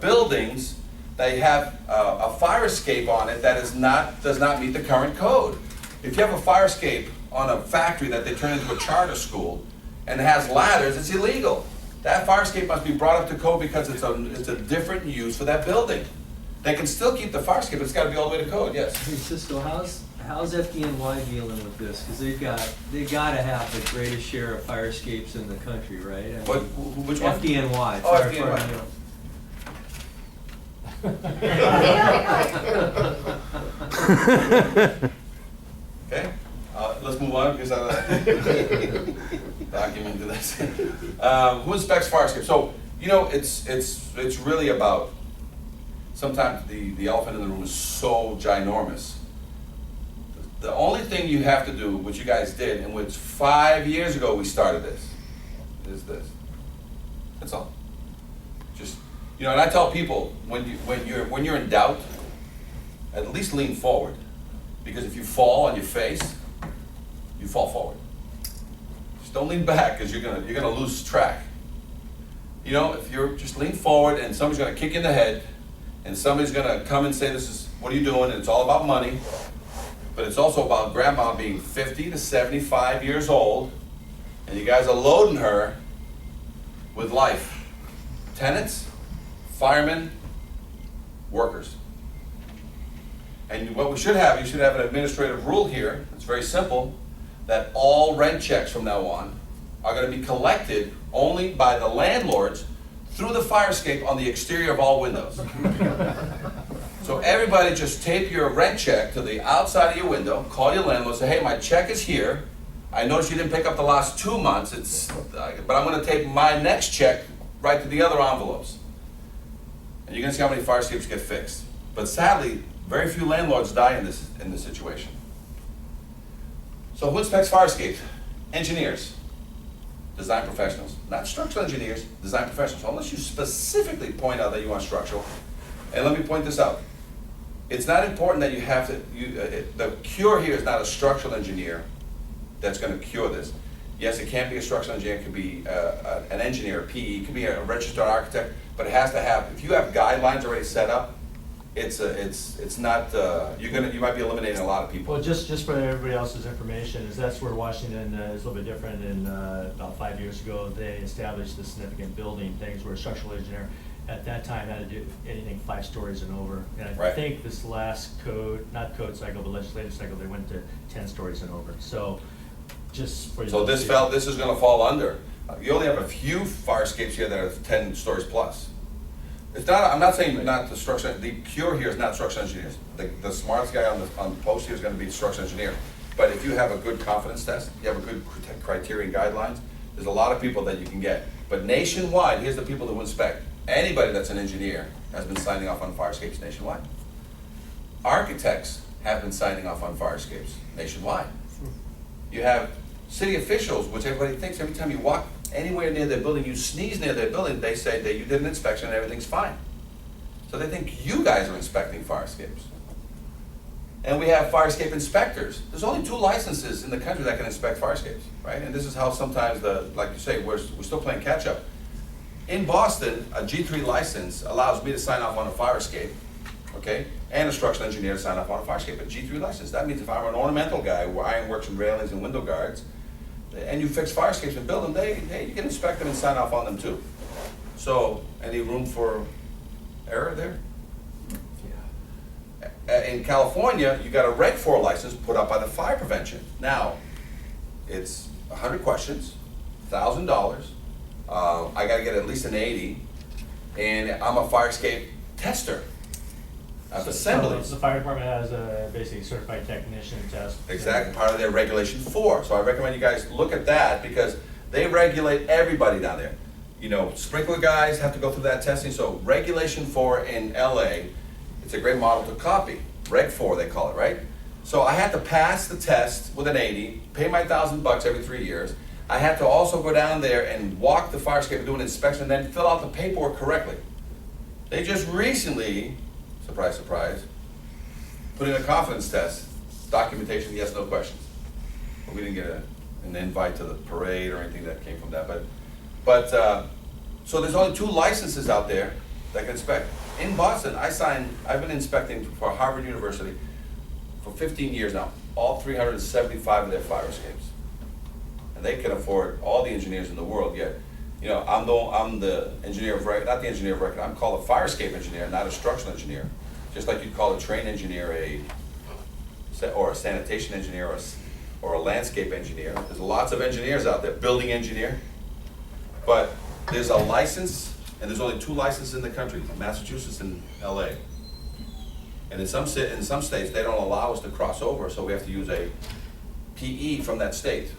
buildings. They have a fire escape on it that does not meet the current code. If you have a fire escape on a factory that they turn into a charter school and it has ladders, it's illegal. That fire escape must be brought up to code because it's a different use for that building. They can still keep the fire escape, but it's got to be all the way to code. Yes. Hey Cisco, how's FDNY dealing with this? Because they got to have the greatest share of fire escapes in the country, right? I mean, which one? FDNY. Oh, FDNY. Okay, let's move on because I documented this. Who inspects fire escapes? So it's really about. Sometimes the elephant in the room is so ginormous. The only thing you have to do, which you guys did, and which 5 years ago we started this, is this. That's all. Just and I tell people when you're in doubt, at least lean forward, because if you fall on your face, you fall forward. Just don't lean back, because you're gonna lose track. If you're just lean forward and somebody's gonna kick you in the head, and somebody's gonna come and say, what are you doing? And it's all about money, but it's also about grandma being 50 to 75 years old, and you guys are loading her with life. Tenants, firemen, workers. And what you should have an administrative rule here, it's very simple, that all rent checks from now on are gonna be collected only by the landlords through the fire escape on the exterior of all windows. So everybody just tape your rent check to the outside of your window, call your landlord, say, hey, my check is here. I noticed you didn't pick up the last 2 months, but I'm gonna tape my next check right to the other envelopes. And you're gonna see how many fire escapes get fixed. But sadly, very few landlords die in this situation. So who inspects fire escapes? Engineers. Design professionals, not structural engineers, design professionals, unless you specifically point out that you want structural. And let me point this out. It's not important that you have to, the cure here is not a structural engineer that's going to cure this. Yes, it can be a structural engineer, it could be an engineer, a PE, it could be a registered architect, but it has to have, if you have guidelines already set up, it's not, you might be eliminating a lot of people. Well, just for everybody else's information, that's where Washington is a little bit different. In about 5 years ago, they established the significant building things where a structural engineer at that time had to do anything 5 stories and over. And I think this last not code cycle, but legislative cycle, they went to 10 stories and over. So just for you. So this is going to fall under. You only have a few fire escapes here that are 10 stories plus. It's not. I'm not saying not the structure. The cure here is not structural engineers. The smartest guy on the post here is going to be the structural engineer. But if you have a good confidence test, you have a good criteria and guidelines, there's a lot of people that you can get. But nationwide, here's the people who inspect. Anybody that's an engineer has been signing off on fire escapes nationwide. Architects have been signing off on fire escapes nationwide. You have city officials, which everybody thinks every time you walk anywhere near their building, you sneeze near their building, they say that you did an inspection and everything's fine. So they think you guys are inspecting fire escapes. And we have fire escape inspectors. There's only 2 licenses in the country that can inspect fire escapes, right? And this is how sometimes, like you say, we're still playing catch up. In Boston, a G3 license allows me to sign off on a fire escape, okay? And a structural engineer to sign off on a fire escape, a G3 license. That means if I'm an ornamental guy where ironworks and railings and window guards, and you fix fire escapes and build them, you can inspect them and sign off on them too. So, any room for error there? Yeah. In California, you got a Reg 4 license put up by the fire prevention. Now, it's 100 questions, $1,000. I got to get at least an 80, and I'm a fire escape tester. assemblies. The fire department has a basically certified technician test. Exactly, part of their regulation 4. So I recommend you guys look at that because they regulate everybody down there. You know, sprinkler guys have to go through that testing. So regulation 4 in LA, it's a great model to copy. Reg 4 they call it, right? So I had to pass the test with an 80, pay my $1,000 every 3 years. I had to also go down there and walk the fire escape and do an inspection and then fill out the paperwork correctly. They just recently, surprise, surprise, put in a confidence test, documentation, yes, no questions. But we didn't get an invite to the parade or anything that came from that. But so there's only 2 licenses out there that can inspect. In Boston, I've been inspecting for Harvard University for 15 years now, all 375 of their fire escapes. And they can afford all the engineers in the world, yet, you know, I'm the engineer of record, not the engineer of record, I'm called a fire escape engineer, not a structural engineer. Just like you'd call a train engineer or a sanitation engineer or a landscape engineer. There's lots of engineers out there, building engineer. But there's a license, and there's only 2 licenses in the country, Massachusetts and LA. And in some states, they don't allow us to cross over, so we have to use a PE from that state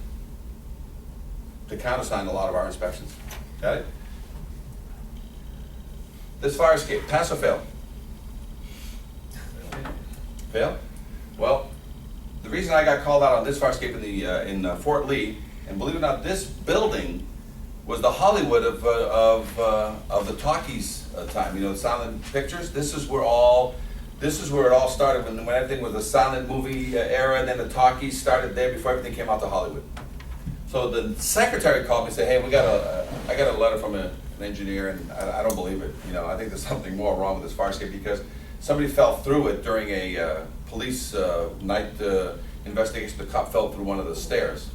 to countersign a lot of our inspections. Got it? This fire escape, pass or fail? Fail? Well, the reason I got called out on this fire escape in Fort Lee, and believe it or not, this building was the Hollywood of the talkies time. You know, the silent pictures. This is where it all started when everything was a silent movie era, and then the talkies started there before everything came out to Hollywood. So the secretary called me and said, "Hey, I got a letter from an engineer, and I don't believe it. You know, I think there's something more wrong with this fire escape because somebody fell through it during a police night investigation. The cop fell through one of the stairs,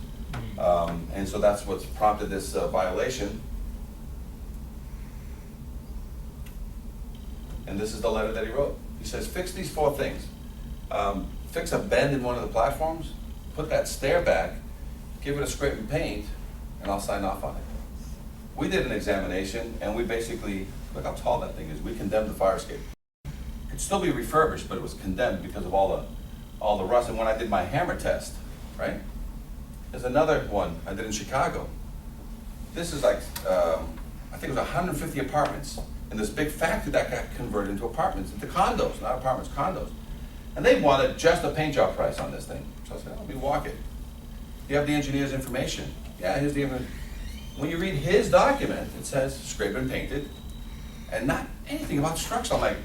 and so that's what's prompted this violation." And this is the letter that he wrote. He says, "Fix these 4 things. Fix a bend in one of the platforms, put that stair back, give it a scrape and paint, and I'll sign off on it." We did an examination, and we basically, look how tall that thing is, we condemned the fire escape. It could still be refurbished, but it was condemned because of all the rust. And when I did my hammer test, right, there's another one I did in Chicago. This is like, I think it was 150 apartments in this big factory that got converted into apartments, into condos, not apartments, condos. And they wanted just a paint job price on this thing. So I said, let me walk it. You have the engineer's information. Yeah, here's the information. When you read his document, it says scraped and painted, and not anything about structure. I'm like,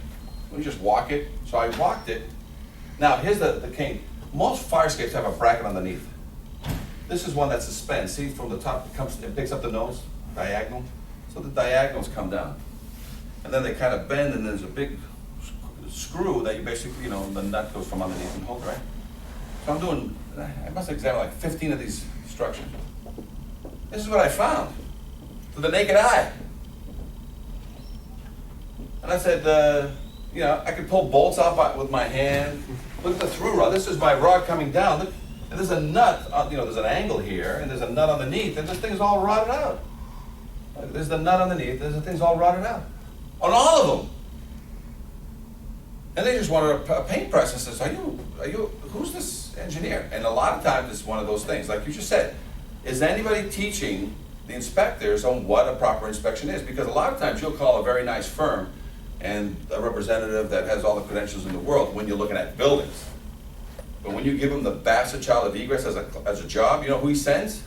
let me just walk it. So I walked it. Now, here's the king. Most fire escapes have a bracket underneath. This is one that suspends. See, from the top, it picks up the nose, diagonal. So the diagonals come down. And then they kind of bend, and there's a big screw that you basically, the nut goes from underneath and hold, right? So I must examine like 15 of these structures. This is what I found to the naked eye. And I said, I could pull bolts out with my hand. Look at the through rod. This is my rod coming down. Look, and there's a nut, there's an angle here, and there's a nut underneath, and this thing's all rotted out. There's the nut underneath, the thing's all rotted out. On all of them. And they just wanted a paint press and says, are you, who's this engineer? And a lot of times it's one of those things, like you just said, is anybody teaching the inspectors on what a proper inspection is? Because a lot of times you'll call a very nice firm and a representative that has all the credentials in the world when you're looking at buildings. But when you give them the Bassett Child of Egress as a job, you know who he sends?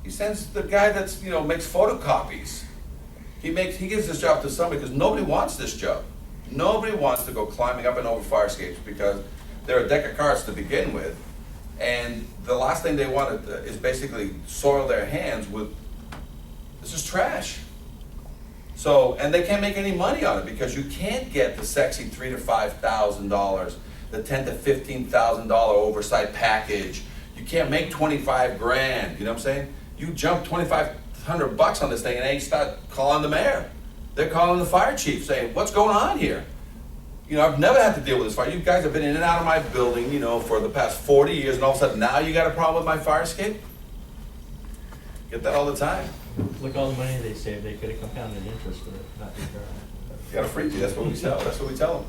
He sends the guy that's, makes photocopies. He gives this job to somebody because nobody wants this job. Nobody wants to go climbing up and over fire escapes because they're a deck of cards to begin with. And the last thing they want is basically soil their hands with, this is trash. So, and they can't make any money on it because you can't get the sexy $3,000 to $5,000, the $10,000 to $15,000 oversight package. You can't make 25 grand, you know what I'm saying? You jump $2,500 on this thing and they start calling the mayor. They're calling the fire chief saying, what's going on here? I've never had to deal with this fire. You guys have been in and out of my building, for the past 40 years, and all of a sudden now you got a problem with my fire escape? Get that all the time. Look all the money they saved. They could have compounded interest for it, not be fair. You got a freebie, that's what we sell. That's what we tell them.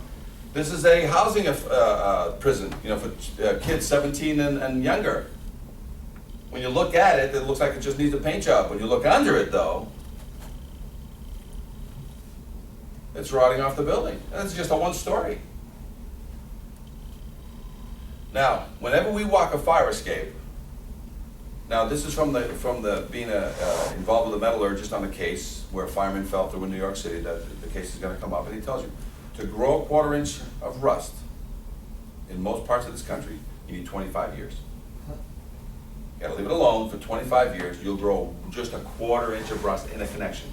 This is a housing prison, you know, for kids 17 and younger. When you look at it, it looks like it just needs a paint job. When you look under it, though, it's rotting off the building. And it's just a one-story. Now, whenever we walk a fire escape, now this is from being involved with a metallurgist on a case where a fireman fell through in New York City, that the case is going to come up, and he tells you, to grow a 1/4 inch of rust in most parts of this country, you need 25 years. You gotta leave it alone for 25 years, you'll grow just a 1/4 inch of rust in a connection.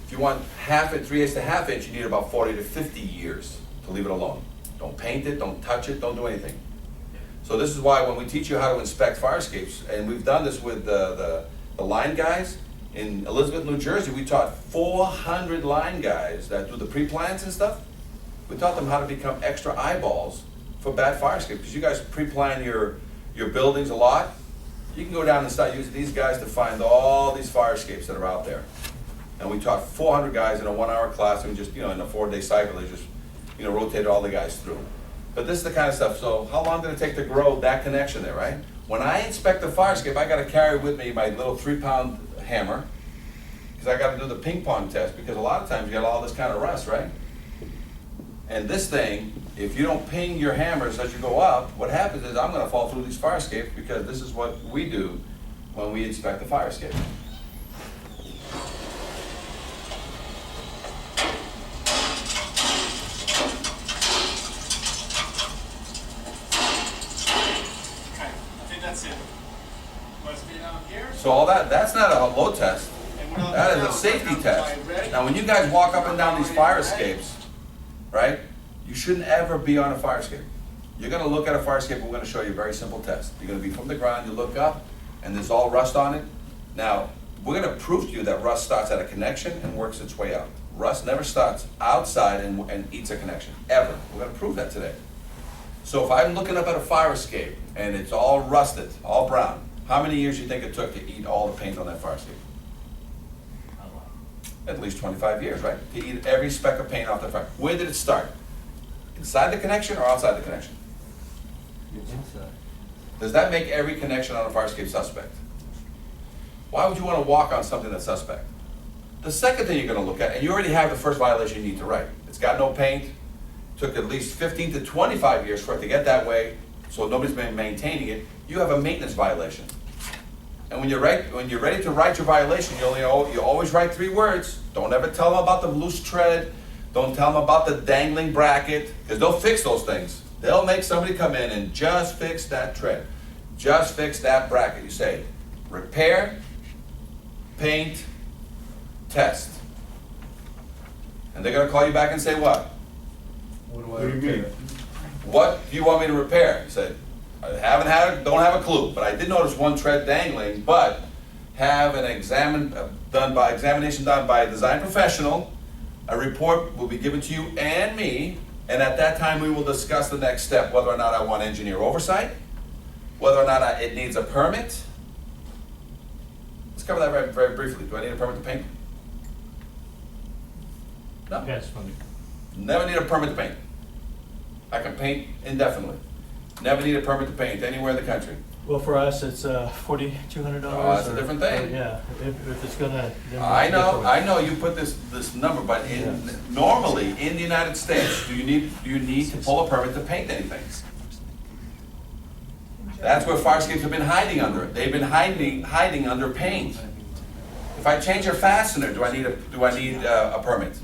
If you want 3/8 to 1/2 inch, you need about 40 to 50 years to leave it alone. Don't paint it, don't touch it, don't do anything. So this is why when we teach you how to inspect fire escapes, and we've done this with the line guys, in Elizabeth, New Jersey, we taught 400 line guys that do the pre-plans and stuff. We taught them how to become extra eyeballs for bad fire escapes. Because you guys pre-plan your buildings a lot. You can go down and start using these guys to find all these fire escapes that are out there. And we taught 400 guys in a 1-hour class, and just, you know, in a 4-day cycle, they just, you know, rotated all the guys through. But this is the kind of stuff, so how long did it take to grow that connection there, right? When I inspect the fire escape, I gotta carry with me my little 3-pound hammer, because I gotta do the ping pong test, because a lot of times you got all this kind of rust, right? And this thing, if you don't ping your hammers as you go up, what happens is I'm gonna fall through these fire escapes, because this is what we do when we inspect the fire escape. So all that's not a load test, that is a safety test. Now when you guys walk up and down these fire escapes, right, you shouldn't ever be on a fire escape. You're gonna look at a fire escape, we're gonna show you a very simple test. You're gonna be from the ground, you look up, and there's all rust on it. Now, we're gonna prove to you that rust starts at a connection and works its way out. Rust never starts outside and eats a connection, ever. We're gonna prove that today. So if I'm looking up at a fire escape and it's all rusted, all brown, how many years do you think it took to eat all the paint on that fire escape? At least 25 years, right? To eat every speck of paint off the fire. Where did it start? Inside the connection or outside the connection? Inside. Does that make every connection on a fire escape suspect? Why would you want to walk on something that's suspect? The second thing you're going to look at, and you already have the first violation you need to write. It's got no paint. Took at least 15 to 25 years for it to get that way, so nobody's been maintaining it. You have a maintenance violation. And when you're ready to write your violation, you always write 3 words. Don't ever tell them about the loose tread. Don't tell them about the dangling bracket, because they'll fix those things. They'll make somebody come in and just fix that tread. Just fix that bracket. You say, repair, paint, test. And they're gonna call you back and say what? What do I repair? What do you want me to repair? You say, don't have a clue, but I did notice one tread dangling, but have an examination done by a design professional. A report will be given to you and me, and at that time we will discuss the next step, whether or not I want engineer oversight, whether or not it needs a permit. Let's cover that very, very briefly. Do I need a permit to paint? No. Yes, from Never need a permit to paint. I can paint indefinitely. Never need a permit to paint anywhere in the country. Well, for us, it's $4,200. Oh, that's a different thing. Yeah, if it's gonna. then I it's know, different. I know you put this number, but normally in the United States, do you need to pull a permit to paint anything? That's where fire escapes have been hiding under. They've been hiding under paint. If I change a fastener, do I need a permit?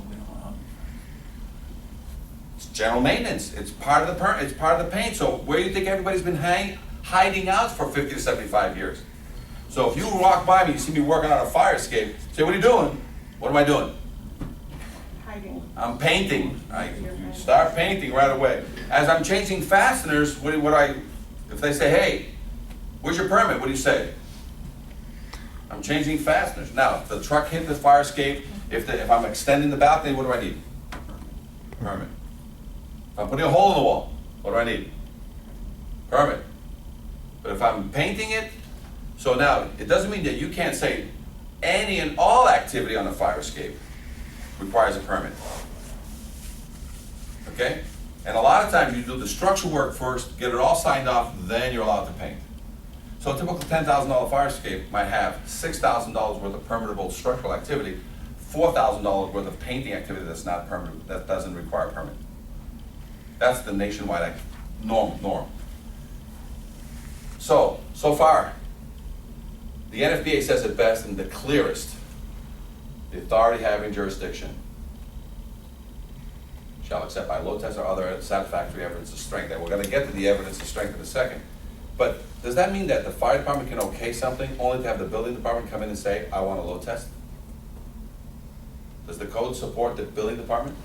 It's general maintenance. It's part of the it's part of the paint. So where do you think everybody's been hiding out for 50 to 75 years? So if you walk by me, you see me working on a fire escape, say, what are you doing? What am I doing? Hiding. I'm painting. I start painting right away. As I'm changing fasteners, if they say, hey, where's your permit? What do you say? I'm changing fasteners. Now, if the truck hit the fire escape, if I'm extending the balcony, what do I need? Permit. If I'm putting a hole in the wall, what do I need? Permit. But if I'm painting it, so now, it doesn't mean that you can't say any and all activity on a fire escape requires a permit. okay? And a lot of times you do the structural work first, get it all signed off, then you're allowed to paint. So a typical $10,000 fire escape might have $6,000 worth of permittable structural activity, $4,000 worth of painting activity that's not permanent, that doesn't require a permit. That's the nationwide norm. So far, the NFPA says it best and the clearest. The authority having jurisdiction shall accept by load test or other satisfactory evidence of strength. And we're going to get to the evidence of strength in a second. But does that mean that the fire department can okay something only to have the building department come in and say, I want a load test? Does the code support the building department?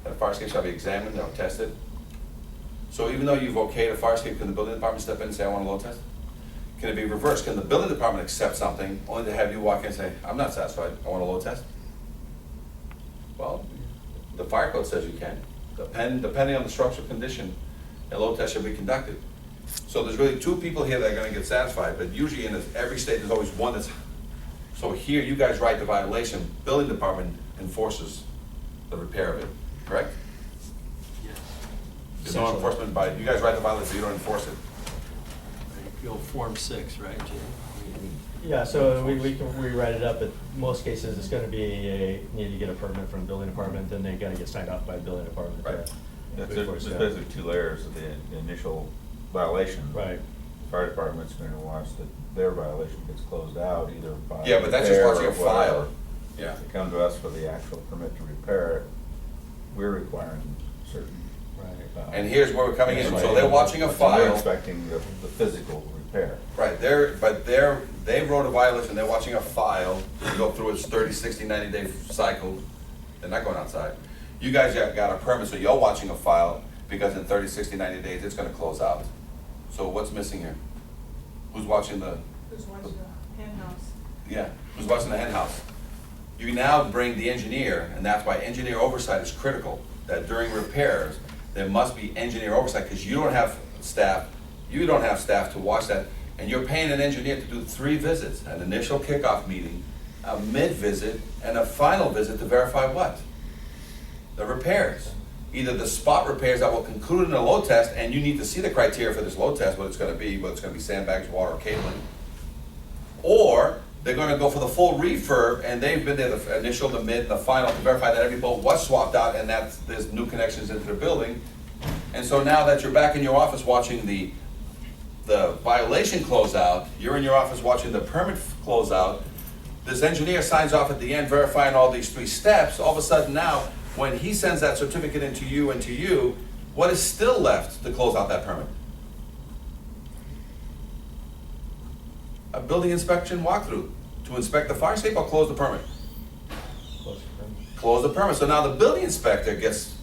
That a fire escape shall be examined or tested? So even though you've okayed a fire escape, can the building department step in and say, I want a load test? Can it be reversed? Can the building department accept something only to have you walk in and say, I'm not satisfied, I want a load test? Well, the fire code says you can. Depending on the structural condition, a load test should be conducted. So there's really two people here that are going to get satisfied, but usually in every state there's always one that's. So here you guys write the violation, building department enforces the repair of it, correct? Yes. There's no enforcement by, you guys write the violation, you don't enforce it. Go Form 6, right, Jim? Yeah, so we can rewrite it up, but most cases it's gonna be need to get a permit from the building department, then they gotta get signed off by the building department. Right. There's basically two layers of the initial violation. Right. Fire department's going to watch that their violation gets closed out either by. Yeah, but that's just repair watching or a file. whatever. Yeah. They come to us for the actual permit to repair it. We're requiring certain. Right. And here's where we're coming in. So Right. they're watching a We're file. inspecting the physical repair. Right, they wrote a violation, they're watching a file, you go through its 30, 60, 90-day cycle, they're not going outside. You guys got a permit, so you're watching a file, because in 30, 60, 90 days, it's gonna close out. So what's missing here? Who's watching the? Who's watching the hen house? Yeah, who's watching the hen house? You now bring the engineer, and that's why engineer oversight is critical, that during repairs, there must be engineer oversight, because you don't have staff to watch that, and you're paying an engineer to do 3 visits, an initial kickoff meeting, a mid-visit, and a final visit to verify what? The repairs. Either the spot repairs that will conclude in a load test, and you need to see the criteria for this load test, what it's gonna be, whether it's gonna be sandbags, water, or cabling. Or they're gonna go for the full refurb, and they've been there, the initial, the mid, and the final, to verify that every bolt was swapped out and that there's new connections into the building. And so now that you're back in your office watching the violation closeout, you're in your office watching the permit closeout, this engineer signs off at the end verifying all these 3 steps, all of a sudden now, when he sends that certificate into you, what is still left to close out that permit? A building inspection walkthrough to inspect the fire escape or close the permit? Close the permit. So now the building inspector gets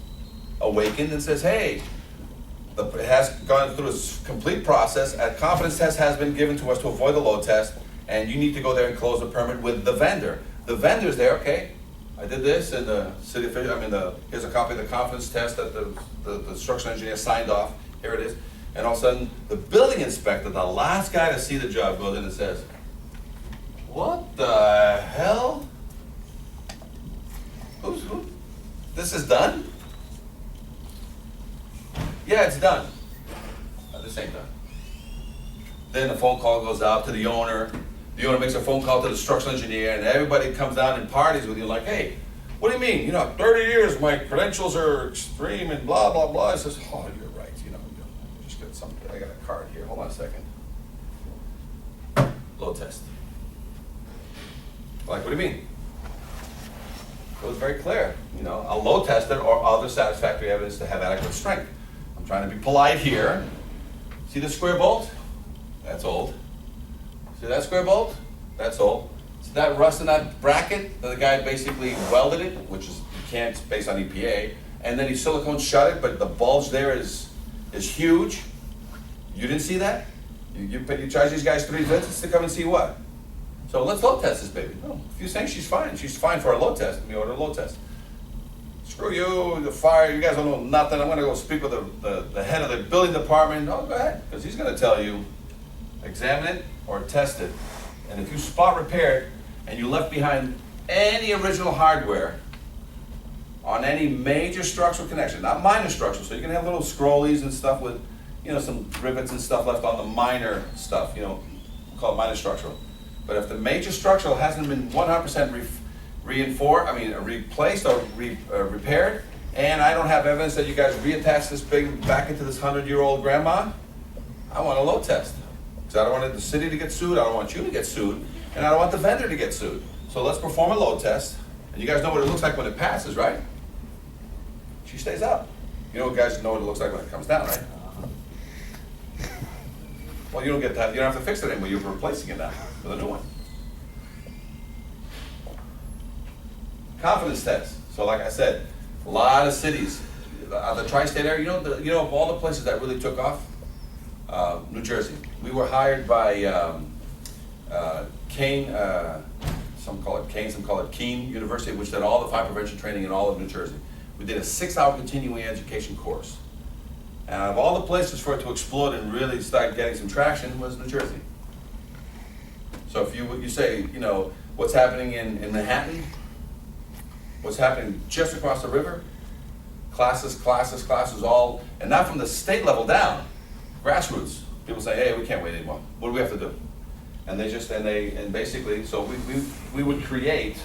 awakened and says, hey, it has gone through its complete process, a confidence test has been given to us to avoid the load test, and you need to go there and close the permit with the vendor. The vendor's there, okay, I did this, and the city official, here's a copy of the confidence test that the structural engineer signed off, here it is. And all of a sudden, the building inspector, the last guy to see the job, goes in and says, what the hell? Who? This is done? Yeah, it's done. This ain't done. Then the phone call goes out to the owner. The owner makes a phone call to the structural engineer, and everybody comes down and parties with you like, hey, what do you mean? 30 years, my credentials are extreme and blah, blah, blah. I says, oh, you're right. Just get something. I got a card here. Hold on a second. Load test. Like, what do you mean? It was very clear. A load tested or other satisfactory evidence to have adequate strength. I'm trying to be polite here. See the square bolt? That's old. See that square bolt? That's old. See that rust in that bracket that the guy basically welded it, which is, you can't based on EPA, and then he silicone shut it, but the bulge there is huge. You didn't see that? You charge these guys 3 visits to come and see what? So let's load test this baby. No, if you're saying she's fine for a load test, let me order a load test. Screw you, the fire, you guys don't know nothing. I'm gonna go speak with the head of the building department. Oh, go ahead, because he's gonna tell you, examine it or test it. And if you spot repaired and you left behind any original hardware, on any major structural connection, not minor structural, so you can have little scrollies and stuff with, some rivets and stuff left on the minor stuff, we'll call it minor structural. But if the major structural hasn't been 100% replaced or repaired, and I don't have evidence that you guys reattach this thing back into this 100-year-old grandma, I want a load test. Because I don't want the city to get sued, I don't want you to get sued, and I don't want the vendor to get sued. So let's perform a load test. And you guys know what it looks like when it passes, right? She stays up. You guys know what it looks like when it comes down, right? Well, you don't get that. You don't have to fix it anymore. You're replacing it now with a new one. Confidence test. So like I said, a lot of cities, the tri-state area, of all the places that really took off, New Jersey. We were hired by Kane, some call it Kane, some call it Keene University, which did all the fire prevention training in all of New Jersey. We did a 6-hour continuing education course. And out of all the places for it to explode and really start getting some traction was New Jersey. So if you say, what's happening in Manhattan, what's happening just across the river, classes all, and not from the state level down, grassroots. People say, hey, we can't wait anymore. What do we have to do? And basically, so we would create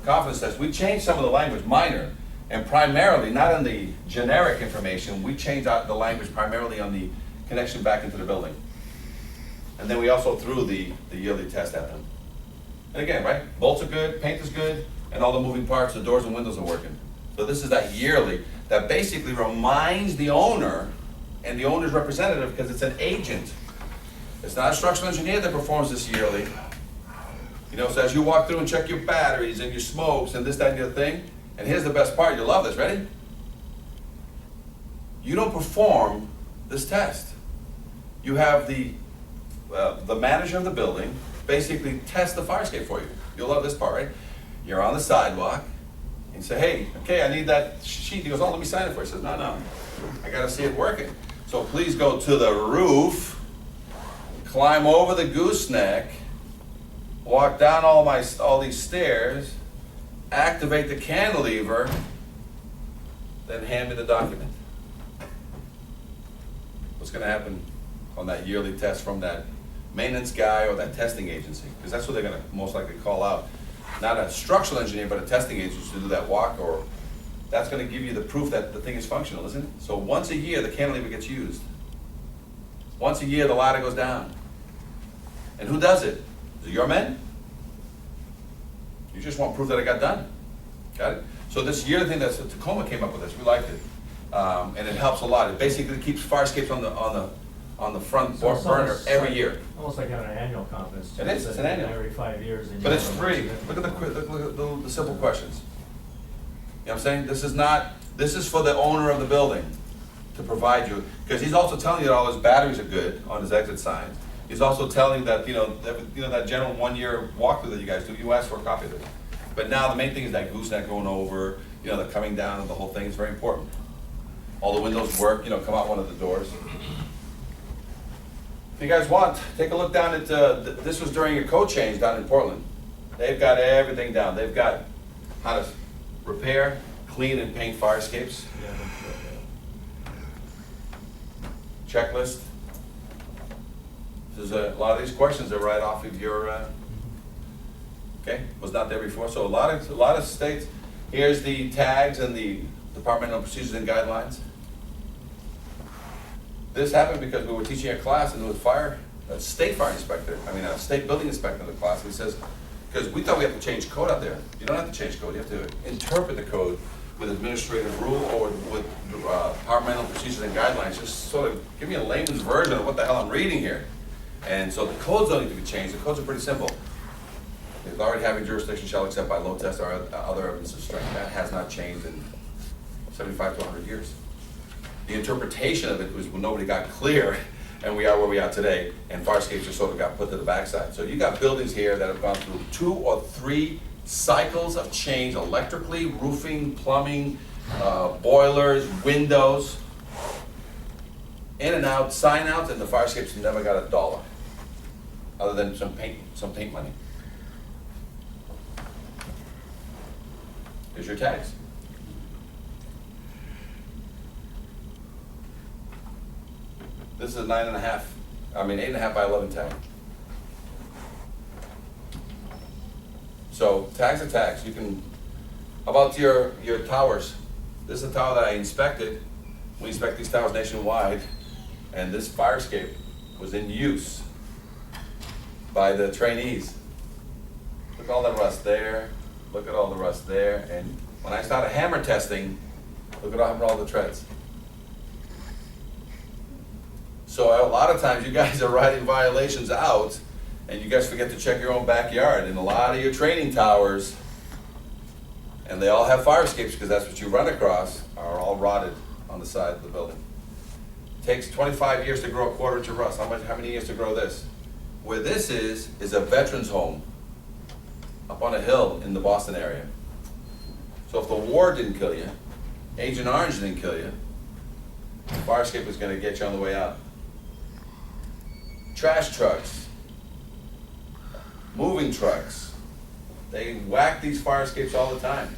confidence tests. We changed some of the language, minor, and primarily, not on the generic information, we changed out the language primarily on the connection back into the building. And then we also threw the yearly test at them. And again, right, bolts are good, paint is good, and all the moving parts, the doors and windows are working. So this is that yearly that basically reminds the owner and the owner's representative, because it's an agent. It's not a structural engineer that performs this yearly. So as you walk through and check your batteries and your smokes and this, that, and the other thing, and here's the best part, you'll love this, ready? You don't perform this test. You have the manager of the building basically test the fire escape for you. You'll love this part, right? You're on the sidewalk, and you say, hey, okay, I need that sheet. He goes, oh, let me sign it for you. He says, no, I gotta see it working. So please go to the roof, climb over the gooseneck, walk down all these stairs, activate the cantilever, then hand me the document. What's going to happen on that yearly test from that maintenance guy or that testing agency? Because that's what they're going to most likely call out. Not a structural engineer, but a testing agency to do that walk, or that's going to give you the proof that the thing is functional, isn't it? So once a year, the cantilever gets used. Once a year, the ladder goes down. And who does it? Is it your men? You just want proof that it got done. Got it? So this yearly thing that Tacoma came up with this, we liked it. And it helps a lot. It basically keeps fire escapes on the front burner every year. Almost like having an annual conference. It is, it's an annual. Every 5 years. But it's free. Look at the simple questions. You know what I'm saying? This is for the owner of the building to provide you, because he's also telling you that all his batteries are good on his exit signs. He's also telling that, that general 1-year walkthrough that you guys do, you ask for a copy of it. But now the main thing is that gooseneck going over, the coming down of the whole thing is very important. All the windows work, come out one of the doors. If you guys want, take a look down at, this was during a code change down in Portland. They've got everything down. They've got how to repair, clean, and paint fire escapes. Checklist. There's a lot of these questions are right off of your, okay, was not there before. So a lot of states, here's the tags and the departmental procedures and guidelines. This happened because we were teaching a class and there was a state fire inspector, a state building inspector in the class. And he says, because we thought we had to change code out there. You don't have to change code, you have to interpret the code with administrative rule or with departmental procedures and guidelines. Just sort of give me a layman's version of what the hell I'm reading here. And so the codes don't need to be changed. The codes are pretty simple. The authority having jurisdiction shall accept by load test or other evidence of strength. That has not changed in 75 to 100 years. The interpretation of it was when nobody got clear, and we are where we are today, and fire escapes just sort of got put to the backside. So you got buildings here that have gone through 2 or 3 cycles of change electrically, roofing, plumbing, boilers, windows, in and out, sign outs, and the fire escapes never got a dollar, other than some paint money. Here's your tags. This is a 8.5 by 11 tag. So tags are tags. You can, how about your towers? This is a tower that I inspected. We inspect these towers nationwide, and this fire escape was in use by the trainees. Look at all the rust there, look at all the rust there, and when I started hammer testing, look at all the treads. So a lot of times you guys are writing violations out, and you guys forget to check your own backyard, and a lot of your training towers, and they all have fire escapes because that's what you run across, are all rotted on the side of the building. It takes 25 years to grow a 1/4 inch of rust. How many years to grow this? Where this is a veterans home up on a hill in the Boston area. So if the war didn't kill you, Agent Orange didn't kill you, the fire escape is going to get you on the way out. Trash trucks, moving trucks, they whack these fire escapes all the time.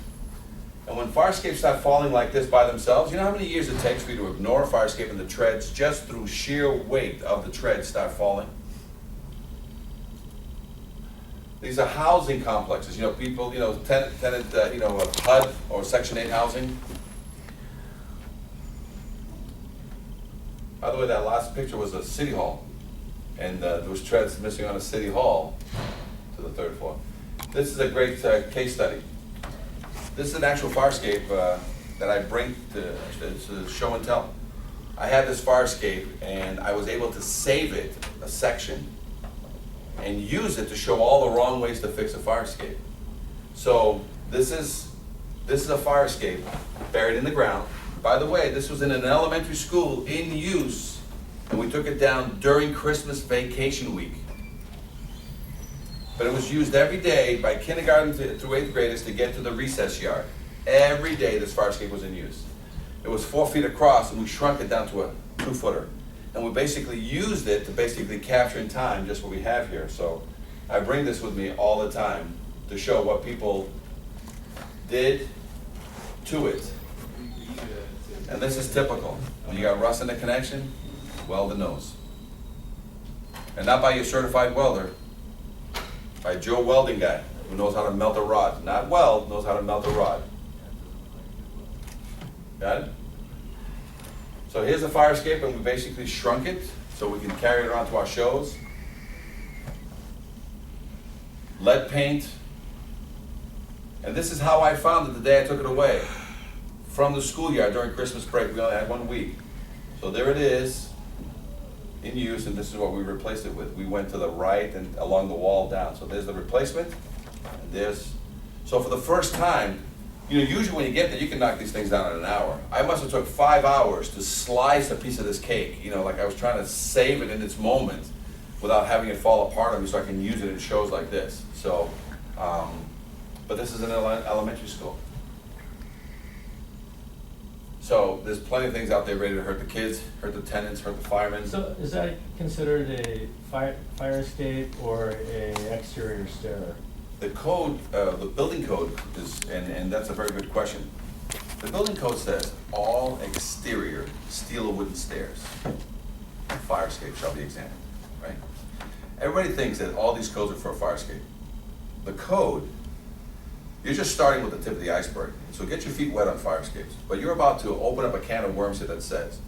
And when fire escapes start falling like this by themselves, you know how many years it takes for you to ignore a fire escape and the treads, just through sheer weight of the treads, start falling? These are housing complexes, people, tenant, HUD or Section 8 housing. By the way, that last picture was a city hall, and there was treads missing on a city hall to the 3rd floor. This is a great case study. This is an actual fire escape that I bring to show and tell. I had this fire escape, and I was able to save it, a section, and use it to show all the wrong ways to fix a fire escape. So this is a fire escape buried in the ground. By the way, this was in an elementary school in use, and we took it down during Christmas vacation week. But it was used every day by kindergarten through 8th graders to get to the recess yard. Every day this fire escape was in use. It was 4 feet across, and we shrunk it down to a 2-footer. And we basically used it to basically capture in time just what we have here. So I bring this with me all the time to show what people did to it. And this is typical. When you got rust in the connection, weld the nose. And not by your certified welder, by Joe Welding guy who knows how to melt a rod. Not weld, knows how to melt a rod. Got it? So here's a fire escape, and we basically shrunk it so we can carry it around to our shows. Lead paint. And this is how I found it the day I took it away. From the schoolyard during Christmas break. We only had 1 week. So there it is in use, and this is what we replaced it with. We went to the right and along the wall down. So there's the replacement, and there's, so for the first time, usually when you get there, you can knock these things down in an hour. I must have took 5 hours to slice a piece of this cake. Like I was trying to save it in its moment without having it fall apart on me so I can use it in shows like this. So, but this is an elementary school. So there's plenty of things out there ready to hurt the kids, hurt the tenants, hurt the firemen. So is that considered a fire escape or a exterior stair? The code, the building code is, and that's a very good question. The building code says all exterior steel or wooden stairs, fire escape shall be examined, right? Everybody thinks that all these codes are for a fire escape. The code, you're just starting with the tip of the iceberg. So get your feet wet on fire escapes. But you're about to open up a can of worms here that says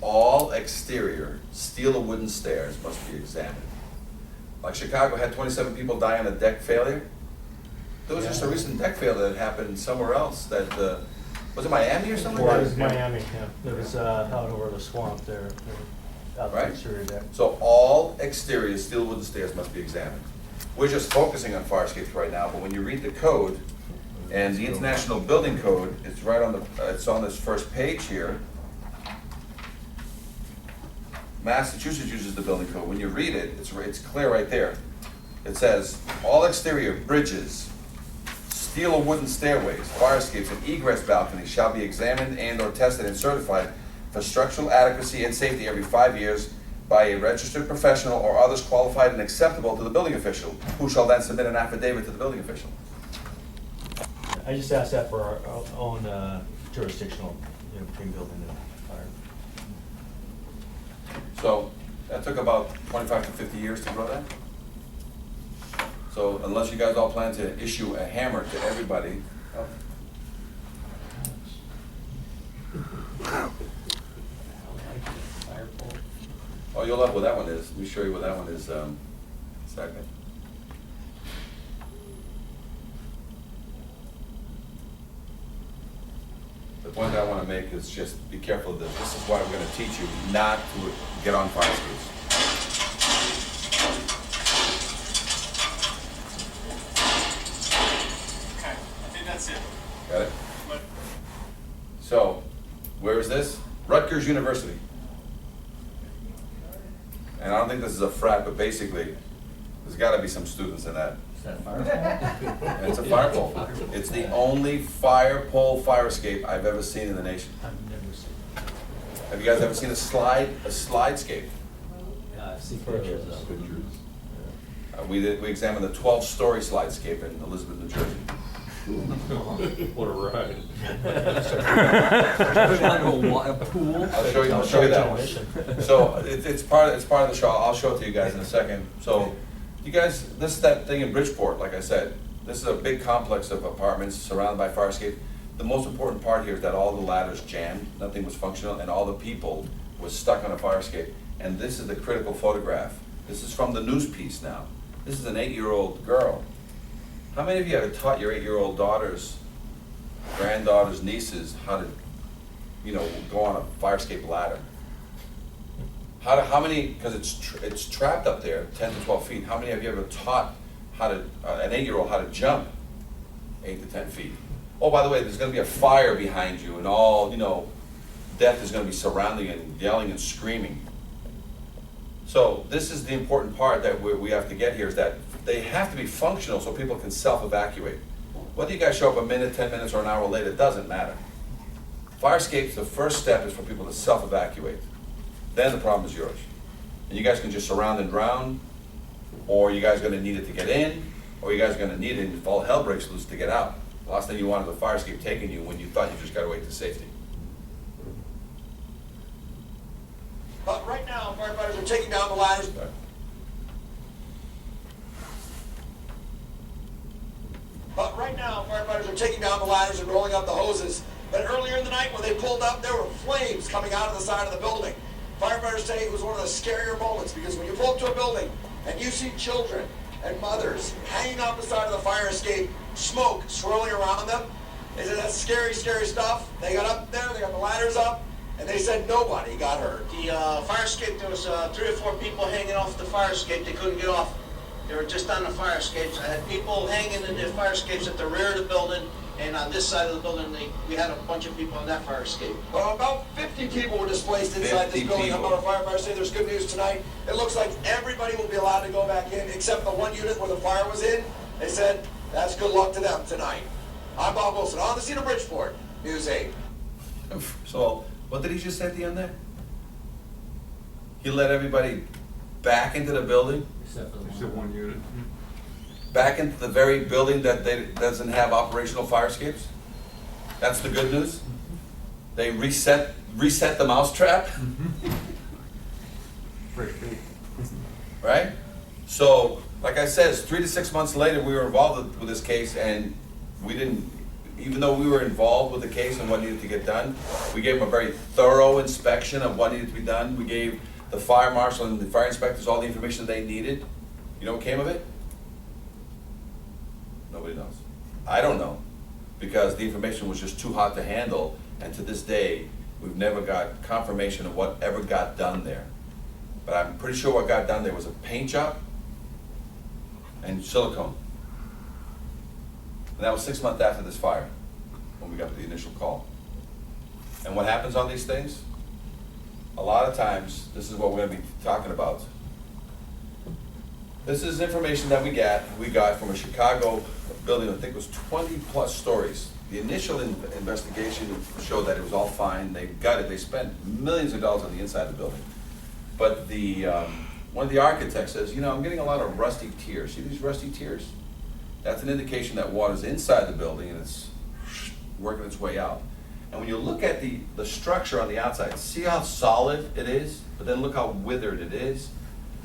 all exterior steel or wooden stairs must be examined. Like Chicago had 27 people die on a deck failure. There was just a recent deck failure that happened somewhere else that, was it Miami or something? It was Miami, yeah. It was out over the swamp there, out the exterior deck. So all exterior steel wooden stairs must be examined. We're just focusing on fire escapes right now, but when you read the code, and the International Building Code, it's right on it's on this first page here. Massachusetts uses the building code. When you read it, it's clear right there. It says, all exterior bridges, steel or wooden stairways, fire escapes, and egress balconies shall be examined and/or tested and certified for structural adequacy and safety every 5 years by a registered professional or others qualified and acceptable to the building official, who shall then submit an affidavit to the building official. I just asked that for our own jurisdictional, between building and fire. So that took about 25 to 50 years to grow that. So unless you guys all plan to issue a hammer to everybody. Oh, you'll love what that one is. Let me show you what that one is. Second. The point I want to make is just be careful of this. This is why we're going to teach you not to get on fire escapes. Okay, I think that's it. Got it? So, where is this? Rutgers University. And I don't think this is a frat, but basically, there's got to be some students in that. Is that fire pole? It's a fire pole. It's the only fire pole fire escape I've ever seen in the nation. I've never seen it. Have you guys ever seen a slidescape? Yeah, I've seen pictures of it. We examined the 12-story slidescape in Elizabeth, New Jersey. What a ride. A pool? I'll show you that one. So it's part of the show. I'll show it to you guys in a second. So you guys, this is that thing in Bridgeport, like I said. This is a big complex of apartments surrounded by fire escape. The most important part here is that all the ladders jammed, nothing was functional, and all the people were stuck on a fire escape. And this is the critical photograph. This is from the news piece now. This is an 8-year-old girl. How many of you have taught your 8-year-old daughters, granddaughters, nieces how to, go on a fire escape ladder? How many? Because it's trapped up there, 10 to 12 feet. How many have you ever taught how to an 8-year-old how to jump 8 to 10 feet? Oh, by the way, there's going to be a fire behind you, and all death is going to be surrounding it and yelling and screaming. So this is the important part that we have to get here, is that they have to be functional so people can self-evacuate. Whether you guys show up a minute, 10 minutes, or an hour late, it doesn't matter. Fire escapes, the first step is for people to self-evacuate. Then the problem is yours. And you guys can just surround and drown, or you guys are going to need it to get in, or you guys are going to need it if all hell breaks loose to get out. The last thing you want is a fire escape taking you when you thought you just got away to safety. But right now, firefighters are taking down the ladders. But right now, firefighters are taking down the ladders and rolling up the hoses. But earlier in the night, when they pulled up, there were flames coming out of the side of the building. Firefighters say it was one of the scarier moments, because when you pull up to a building and you see children and mothers hanging off the side of the fire escape, smoke swirling around them, they said that's scary, scary stuff. They got up there, they got the ladders up, and they said nobody got hurt. The fire escape, there was 3 or 4 people hanging off the fire escape. They couldn't get off. They were just on the fire escapes. I had people hanging in the fire escapes at the rear of the building, and on this side of the building, we had a bunch of people on that fire escape. Well, about 50 people were displaced inside this building. I'm on a firefighters say there's good news tonight. It looks like everybody will be allowed to go back in, except the one unit where the fire was in. They said that's good luck to them tonight. I'm Bob Wilson, on the scene of Bridgeport, News 8. So, what did he just say at the end there? He let everybody back into the building? Except for Except one unit. Back into the very building that doesn't have operational fire escapes? That's the good news? They reset the mousetrap? Right? So, like I said, 3 to 6 months later, we were involved with this case, and we didn't, even though we were involved with the case and what needed to get done, we gave them a very thorough inspection of what needed to be done. We gave the fire marshal and the fire inspectors all the information they needed. You know what came of it? Nobody knows. I don't know, because the information was just too hot to handle, and to this day, we've never got confirmation of what ever got done there. But I'm pretty sure what got done there was a paint job and silicone. And that was 6 months after this fire, when we got the initial call. And what happens on these things? A lot of times, this is what we're going to be talking about. This is information that we got from a Chicago building, I think it was 20 plus stories. The initial investigation showed that it was all fine. They gutted, they spent millions of dollars on the inside of the building. But the one of the architects says, I'm getting a lot of rusty tiers. See these rusty tiers? That's an indication that water's inside the building and it's working its way out. And when you look at the structure on the outside, see how solid it is, but then look how withered it is.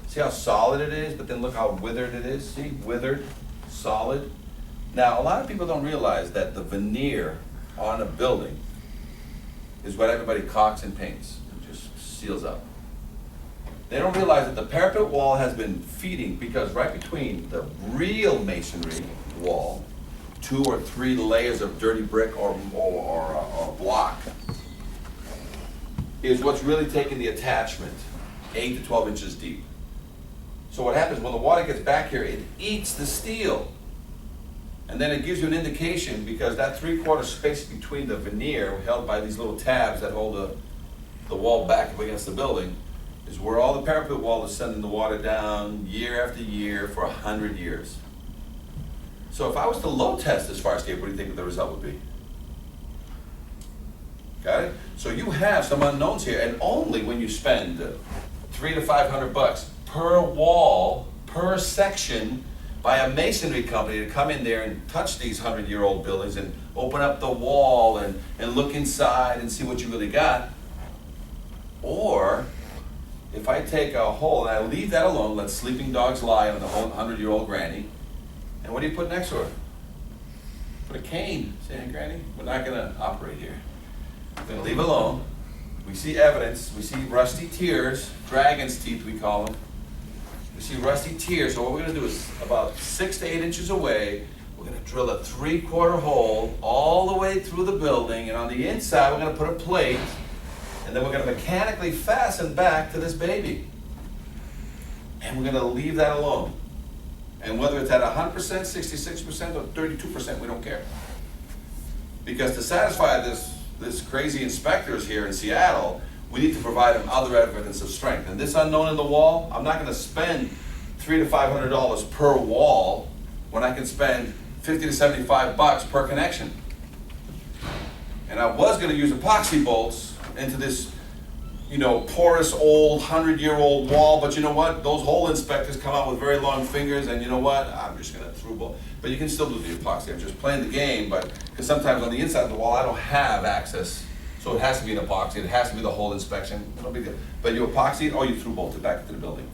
See how solid it is, but then look how withered it is. See, withered, solid. Now, a lot of people don't realize that the veneer on a building is what everybody caulks and paints, and just seals up. They don't realize that the parapet wall has been feeding, because right between the real masonry wall, 2 or 3 layers of dirty brick or block, is what's really taking the attachment 8 to 12 inches deep. So what happens when the water gets back here, it eats the steel. And then it gives you an indication, because that 3/4 space between the veneer, held by these little tabs that hold the wall back up against the building, is where all the parapet wall is sending the water down year after year for 100 years. So if I was to load test this fire escape, what do you think the result would be? Got it? So you have some unknowns here, and only when you spend $300 to $500 per wall, per section, by a masonry company to come in there and touch these 100-year-old buildings and open up the wall and look inside and see what you really got. Or if I take a hole and I leave that alone, let sleeping dogs lie on the whole 100-year-old granny, and what do you put next to her? Put a cane. Say, hey, Granny, we're not going to operate here. We're going to leave it alone. We see evidence. We see rusty tears, dragon's teeth we call them. We see rusty tears. So what we're going to do is about 6 to 8 inches away, we're going to drill a 3/4 hole all the way through the building, and on the inside we're going to put a plate, and then we're going to mechanically fasten back to this baby. And we're going to leave that alone. And whether it's at 100%, 66%, or 32%, we don't care. Because to satisfy this crazy inspectors here in Seattle, we need to provide them other evidence of strength. And this unknown in the wall, I'm not going to spend $300 to $500 per wall when I can spend $50 to $75 per connection. And I was going to use epoxy bolts into this, porous old 100-year-old wall, but you know what? Those hole inspectors come out with very long fingers, and you know what? I'm just going to through bolt. But you can still do the epoxy. I'm just playing the game, but because sometimes on the inside of the wall I don't have access, so it has to be an epoxy. It has to be the hole inspection. No big deal. But you epoxy it, or you through bolt it back into the building.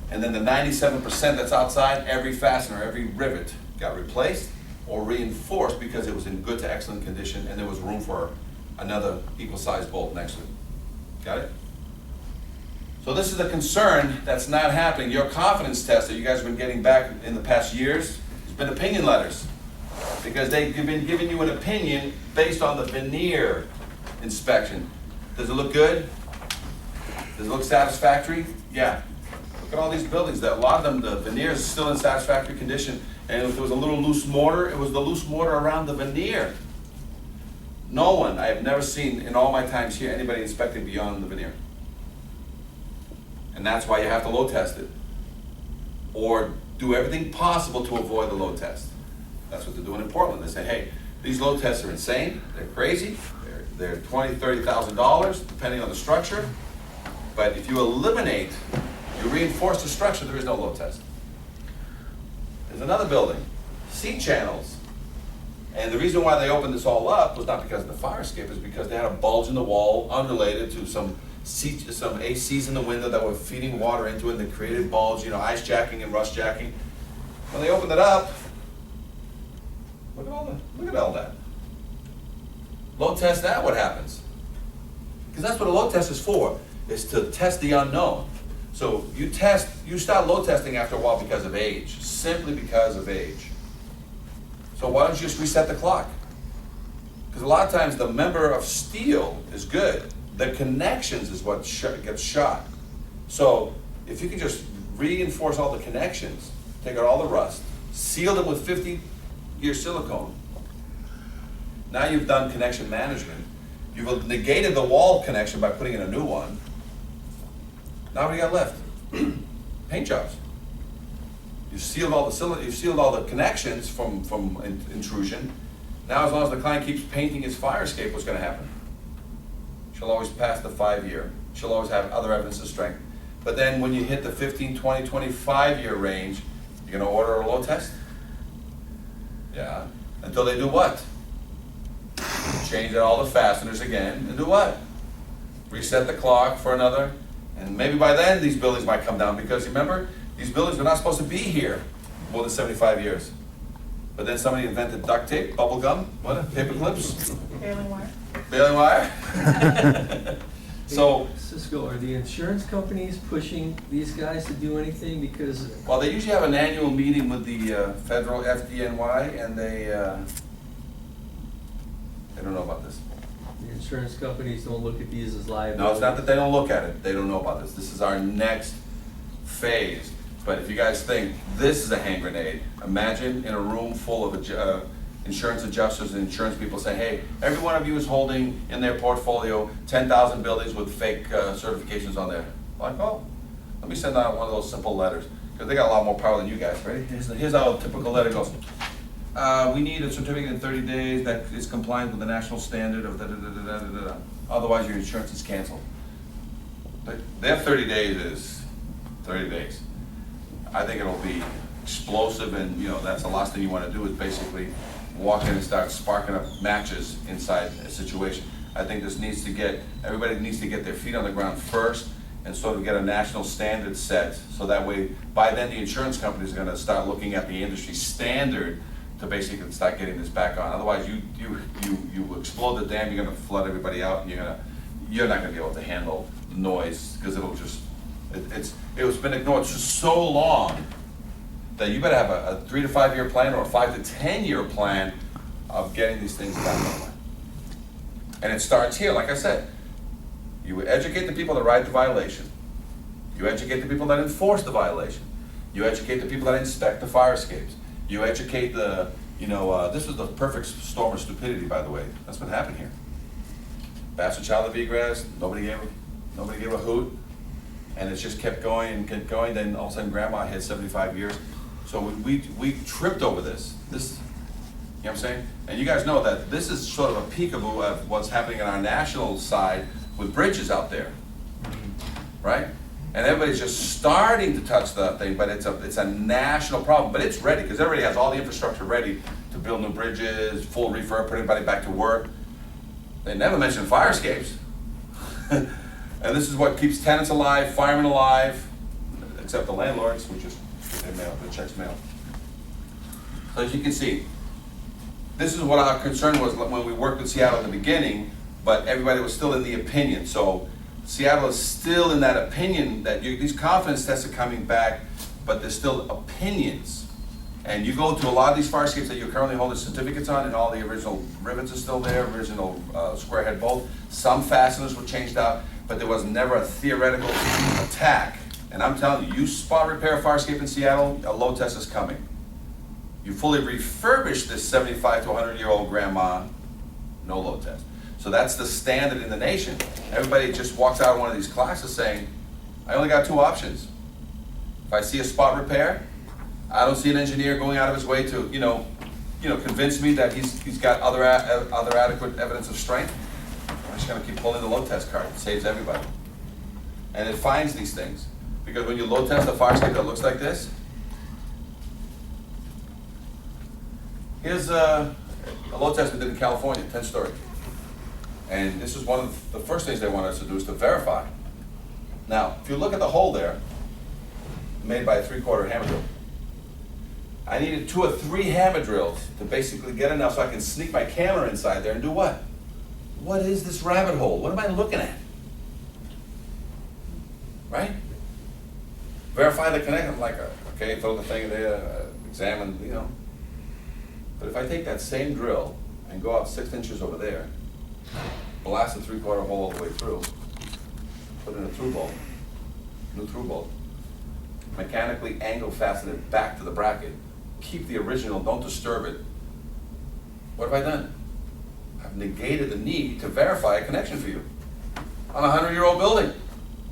And then the 97% that's outside, every fastener, every rivet got replaced or reinforced because it was in good to excellent condition, and there was room for another equal-sized bolt next to it. Got it? So this is a concern that's not happening. Your confidence test that you guys have been getting back in the past years has been opinion letters, because they've been giving you an opinion based on the veneer inspection. Does it look good? Does it look satisfactory? Yeah. Look at all these buildings. That a lot of them, the veneer is still in satisfactory condition. And if there was a little loose mortar, it was the loose mortar around the veneer. No one, I have never seen in all my times here, anybody inspecting beyond the veneer. And that's why you have to load test it. Or do everything possible to avoid the load test. That's what they're doing in Portland. They say, hey, these load tests are insane, they're crazy, they're $20,000, $30,000, depending on the structure. But if you eliminate, you reinforce the structure, there is no load test. There's another building, C-channels. And the reason why they opened this all up was not because of the fire escape, it's because they had a bulge in the wall unrelated to some ACs in the window that were feeding water into it, and they created bulge, ice jacking and rust jacking. When they opened it up, look at all that. Load test that, what happens? Because that's what a load test is for, is to test the unknown. So you start load testing after a while because of age, simply because of age. So why don't you just reset the clock? Because a lot of times the member of steel is good. The connections is what gets shot. So if you can just reinforce all the connections, take out all the rust, seal them with 50-year silicone. Now you've done connection management. You've negated the wall connection by putting in a new one. Now what do you got left? Paint jobs. You've sealed all the connections from intrusion. Now as long as the client keeps painting his fire escape, what's going to happen? She'll always pass the 5-year. She'll always have other evidence of strength. But then when you hit the 15, 20, 25-year range, you're going to order a load test? Yeah. Until they do what? change out all the fasteners again, and do what? Reset the clock for another, and maybe by then these buildings might come down, because remember, these buildings are not supposed to be here more than 75 years. But then somebody invented duct tape, bubble gum, what, paper clips? Baling wire. Baling wire? So, Cisco, are the insurance companies pushing these guys to do anything? Because well, they usually have an annual meeting with the federal FDNY, and they don't know about this. the insurance companies don't look at these as liabilities. No, it's not that they don't look at it, they don't know about this. This is our next phase. But if you guys think this is a hand grenade, imagine in a room full of insurance adjusters and insurance people say, hey, every one of you is holding in their portfolio 10,000 buildings with fake certifications on there. Like, oh, let me send out one of those simple letters, because they got a lot more power than you guys. Ready? Here's how a typical letter goes. We need a certificate in 30 days that is compliant with the national standard of da-da-da-da-da-da-da. Otherwise, your insurance is canceled. Their 30 days is 30 days. I think it'll be explosive, and that's the last thing you want to do is basically walk in and start sparking up matches inside a situation. I think this needs to everybody needs to get their feet on the ground first and sort of get a national standard set, so that way, by then the insurance companies are gonna start looking at the industry standard to basically start getting this back on. Otherwise, you explode the dam, you're gonna flood everybody out, and you're not gonna be able to handle the noise, because it'll just, it's been ignored for so long that you better have a 3 to 5 year plan or a 5 to 10 year plan of getting these things back on. And it starts here, like I said. You educate the people that write the violation. You educate the people that enforce the violation. You educate the people that inspect the fire escapes. You educate this was the perfect storm of stupidity, by the way. That's what happened here. Bastard child of egress, nobody gave a hoot. And it just kept going and kept going. Then all of a sudden, grandma had 75 years. So we tripped over this. You know what I'm saying? And you guys know that this is sort of a peekaboo of what's happening on our national side with bridges out there, right? And everybody's just starting to touch that thing, but it's a national problem. But it's ready, because everybody has all the infrastructure ready to build new bridges, full refurb, put everybody back to work. They never mention fire escapes. And this is what keeps tenants alive, firemen alive, except the landlords, which is their mail, the checks mail. So as you can see, this is what our concern was when we worked with Seattle in the beginning, but everybody was still in the opinion. So Seattle is still in that opinion that these confidence tests are coming back, but there's still opinions. And you go to a lot of these fire escapes that you're currently holding certificates on, and all the original rivets are still there, original square head bolt. Some fasteners were changed out, but there was never a theoretical attack. And I'm telling you, you spot repair a fire escape in Seattle, a load test is coming. You fully refurbish this 75 to 100-year-old grandma, no load test. So that's the standard in the nation. Everybody just walks out of one of these classes saying, I only got 2 options. If I see a spot repair, I don't see an engineer going out of his way to, convince me that he's got other adequate evidence of strength. I'm just gonna keep pulling the load test card. It saves everybody. And it finds these things. Because when you load test a fire escape that looks like this, here's a load test we did in California, 10-story. And this is one of the first things they wanted us to do, is to verify. Now, if you look at the hole there, made by a 3/4 hammer drill, I needed 2 or 3 hammer drills to basically get enough so I can sneak my camera inside there and do what? What is this rabbit hole? What am I looking at? Right? Verify the connection. I'm like, okay, throw the thing there, examine, But if I take that same drill and go out 6 inches over there, blast a 3/4 hole all the way through, put in a through bolt, new through bolt, mechanically angle fasten it back to the bracket, keep the original, don't disturb it. What have I done? I've negated the need to verify a connection for you on a 100-year-old building.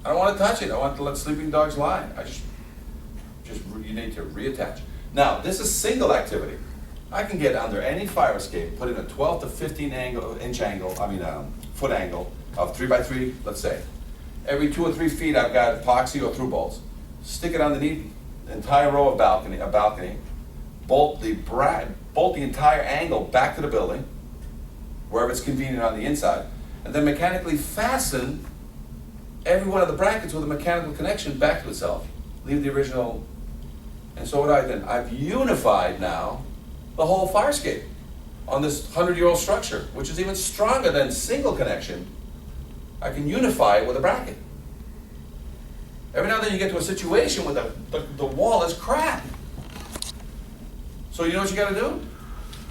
I don't want to touch it. I want to let sleeping dogs lie. You need to reattach. Now, this is single activity. I can get under any fire escape, put in a 12 to 15 foot angle of 3x3, let's say. Every 2 or 3 feet, I've got epoxy or through bolts. Stick it underneath the entire row of balcony, bolt the entire angle back to the building, wherever it's convenient on the inside, and then mechanically fasten every one of the brackets with a mechanical connection back to itself. Leave the original. And so what I've unified now the whole fire escape on this 100-year-old structure, which is even stronger than single connection. I can unify it with a bracket. Every now and then you get to a situation where the wall is crap. So you know what you gotta do?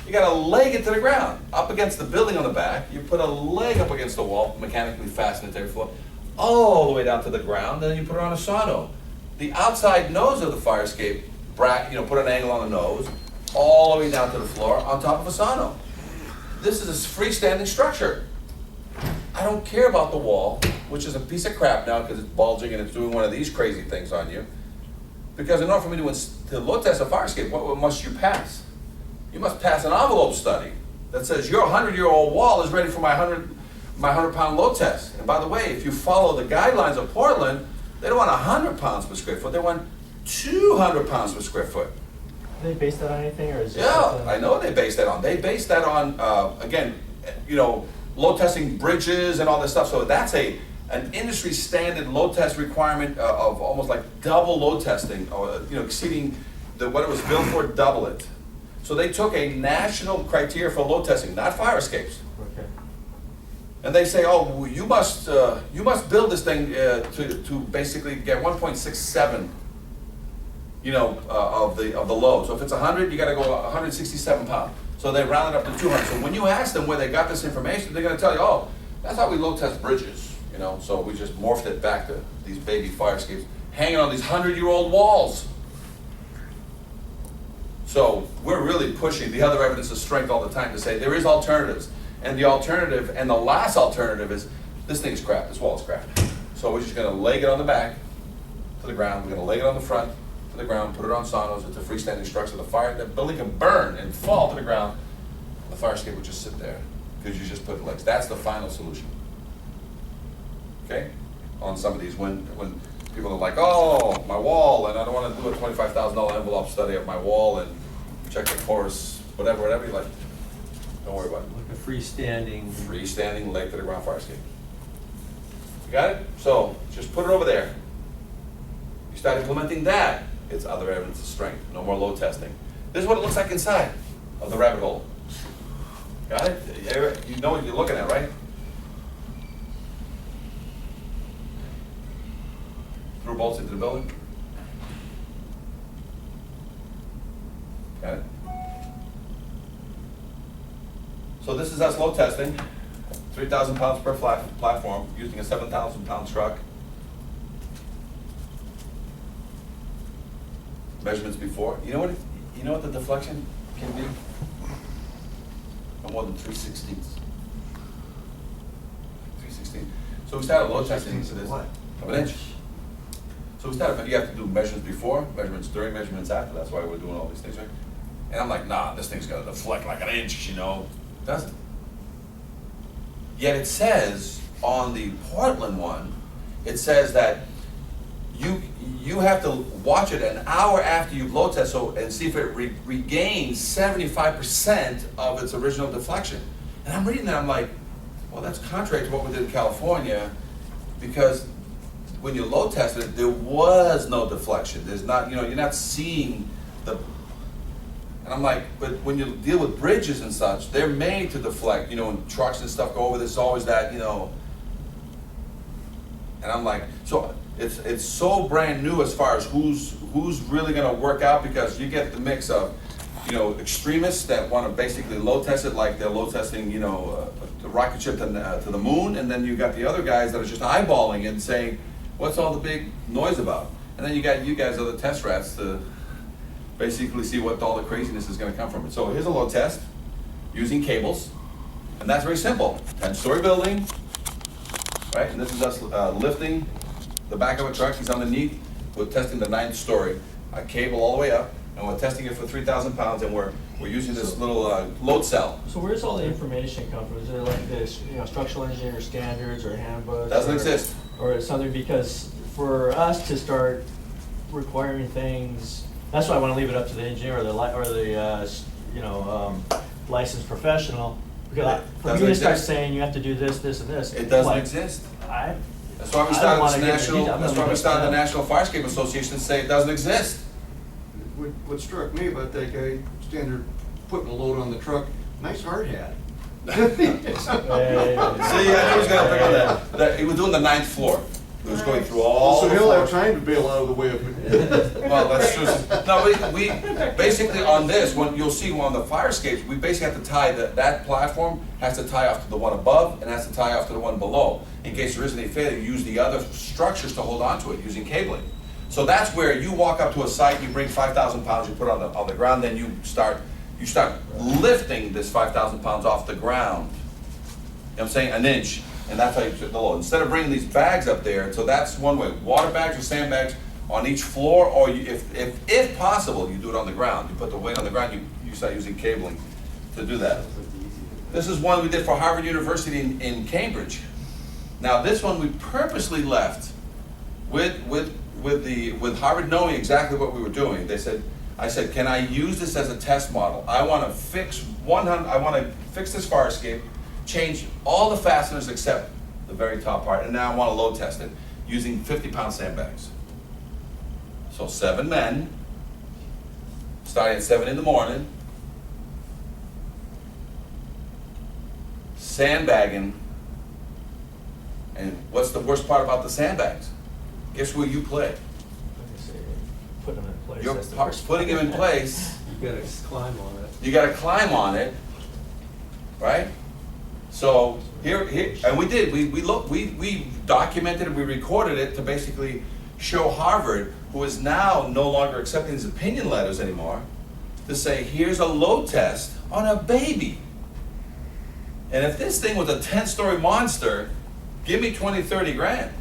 You gotta leg it to the ground, up against the building on the back. You put a leg up against the wall, mechanically fasten it to every floor, all the way down to the ground, then you put it on a sono. The outside nose of the fire escape, put an angle on the nose, all the way down to the floor, on top of a sono. This is a freestanding structure. I don't care about the wall, which is a piece of crap now because it's bulging and it's doing one of these crazy things on you. Because in order for me to load test a fire escape, what must you pass? You must pass an envelope study that says your 100-year-old wall is ready for my 100-pound load test. And by the way, if you follow the guidelines of Portland, they don't want 100 pounds per square foot, they want 200 pounds per square foot. Do they base that on anything, or is it? Yeah, I know they base that on. They base that on, again, load testing bridges and all this stuff. So that's an industry standard load test requirement of almost like double load testing, or exceeding what it was built for, double it. So they took a national criteria for load testing, not fire escapes. Okay. And they say, oh, you must build this thing to basically get 1.67. Of the load. So if it's 100, you got to go 167 pounds. So they round it up to 200. So when you ask them where they got this information, they're going to tell you, oh, that's how we load test bridges. So we just morphed it back to these baby fire escapes hanging on these 100-year-old walls. So we're really pushing the other evidence of strength all the time to say there is alternatives. And the alternative, and the last alternative is, this thing's crap, this wall is crap. So we're just going to leg it on the back to the ground. We're going to leg it on the front to the ground, put it on sonos. It's a freestanding structure. The building can burn and fall to the ground. The fire escape would just sit there because you just put legs. That's the final solution. Okay? On some of these, when people are like, oh, my wall, and I don't want to do a $25,000 envelope study of my wall and check the porous, whatever, you're like, don't worry about it. Like a freestanding leg to the ground fire escape. You got it? So just put it over there. You start implementing that, it's other evidence of strength. No more load testing. This is what it looks like inside of the rabbit hole. Got it? You know what you're looking at, right? Through bolts into the building. Got it? So this is us load testing. 3,000 pounds per platform using a 7,000 pound truck. Measurements before. You know what the deflection can be? No more than 3/16. 3/16. So we started load testing to this of an inch. So we started. You have to do measurements before, measurements during, measurements after. That's why we're doing all these things, right? And I'm like, nah, this thing's gonna deflect like an inch, It doesn't. Yet it says on the Portland one, it says that you have to watch it an hour after you load test and see if it regains 75% of its original deflection. And I'm reading that, I'm like, well, that's contrary to what we did in California, because when you load tested it, there was no deflection. There's not, you're not seeing the. And I'm like, but when you deal with bridges and such, they're made to deflect. When trucks and stuff go over, there's always that, And I'm like, so it's so brand new as far as who's really going to work out, because you get the mix of, extremists that want to basically load test it like they're load testing, the rocket ship to the moon, and then you got the other guys that are just eyeballing it and saying, what's all the big noise about? And then you got you guys, other test rats, to basically see what all the craziness is going to come from it. So here's a load test using cables, and that's very simple. 10-story building, right? And this is us lifting the back of a truck. He's underneath. We're testing the 9th story. A cable all the way up, and we're testing it for 3,000 pounds, and we're using this little load cell. So where's all the information come from? Is there like this, structural engineer standards or handbooks? Doesn't exist. Or something, because for us to start requiring things, that's why I want to leave it up to the engineer or the licensed professional Because for me to start saying you have to do this, this, and this. It doesn't like, exist. That's why we started the National Firescape Association to say it doesn't exist. What struck me about that guy, standing there putting a load on the truck, nice hard hat. See, I knew he was gonna pick on that. He was doing the 9th floor. He was going through all So the he'll have floors. time to bail out of the way of it. Well, that's true. No, we basically on this, when you'll see on the Firescapes, we basically have to tie that platform has to tie off to the one above and has to tie off to the one below. In case there is any failure, you use the other structures to hold on to it using cabling. So that's where you walk up to a site, you bring 5,000 pounds, you put it on the ground, then you start lifting this 5,000 pounds off the ground. You know what I'm saying? An inch. And that's how you put the load. Instead of bringing these bags up there, so that's one way. Water bags or sandbags on each floor, or if possible, you do it on the ground. You put the weight on the ground, you start using cabling to do that. This is one we did for Harvard University in Cambridge. Now this one we purposely left with Harvard knowing exactly what we were doing. I said, can I use this as a test model? I want to fix this fire escape, change all the fasteners except the very top part, and now I want to load test it using 50-pound sandbags. So 7 men, starting at 7 in the morning, sandbagging, and what's the worst part about the sandbags? Guess where you play? Put them in place. You're That's the first putting them in place. You gotta climb on it. You gotta climb on it, right? So here, and we did. We documented it. We recorded it to basically show Harvard, who is now no longer accepting his opinion letters anymore, to say, here's a load test on a baby. And if this thing was a 10-story monster, give me 20, 30 grand.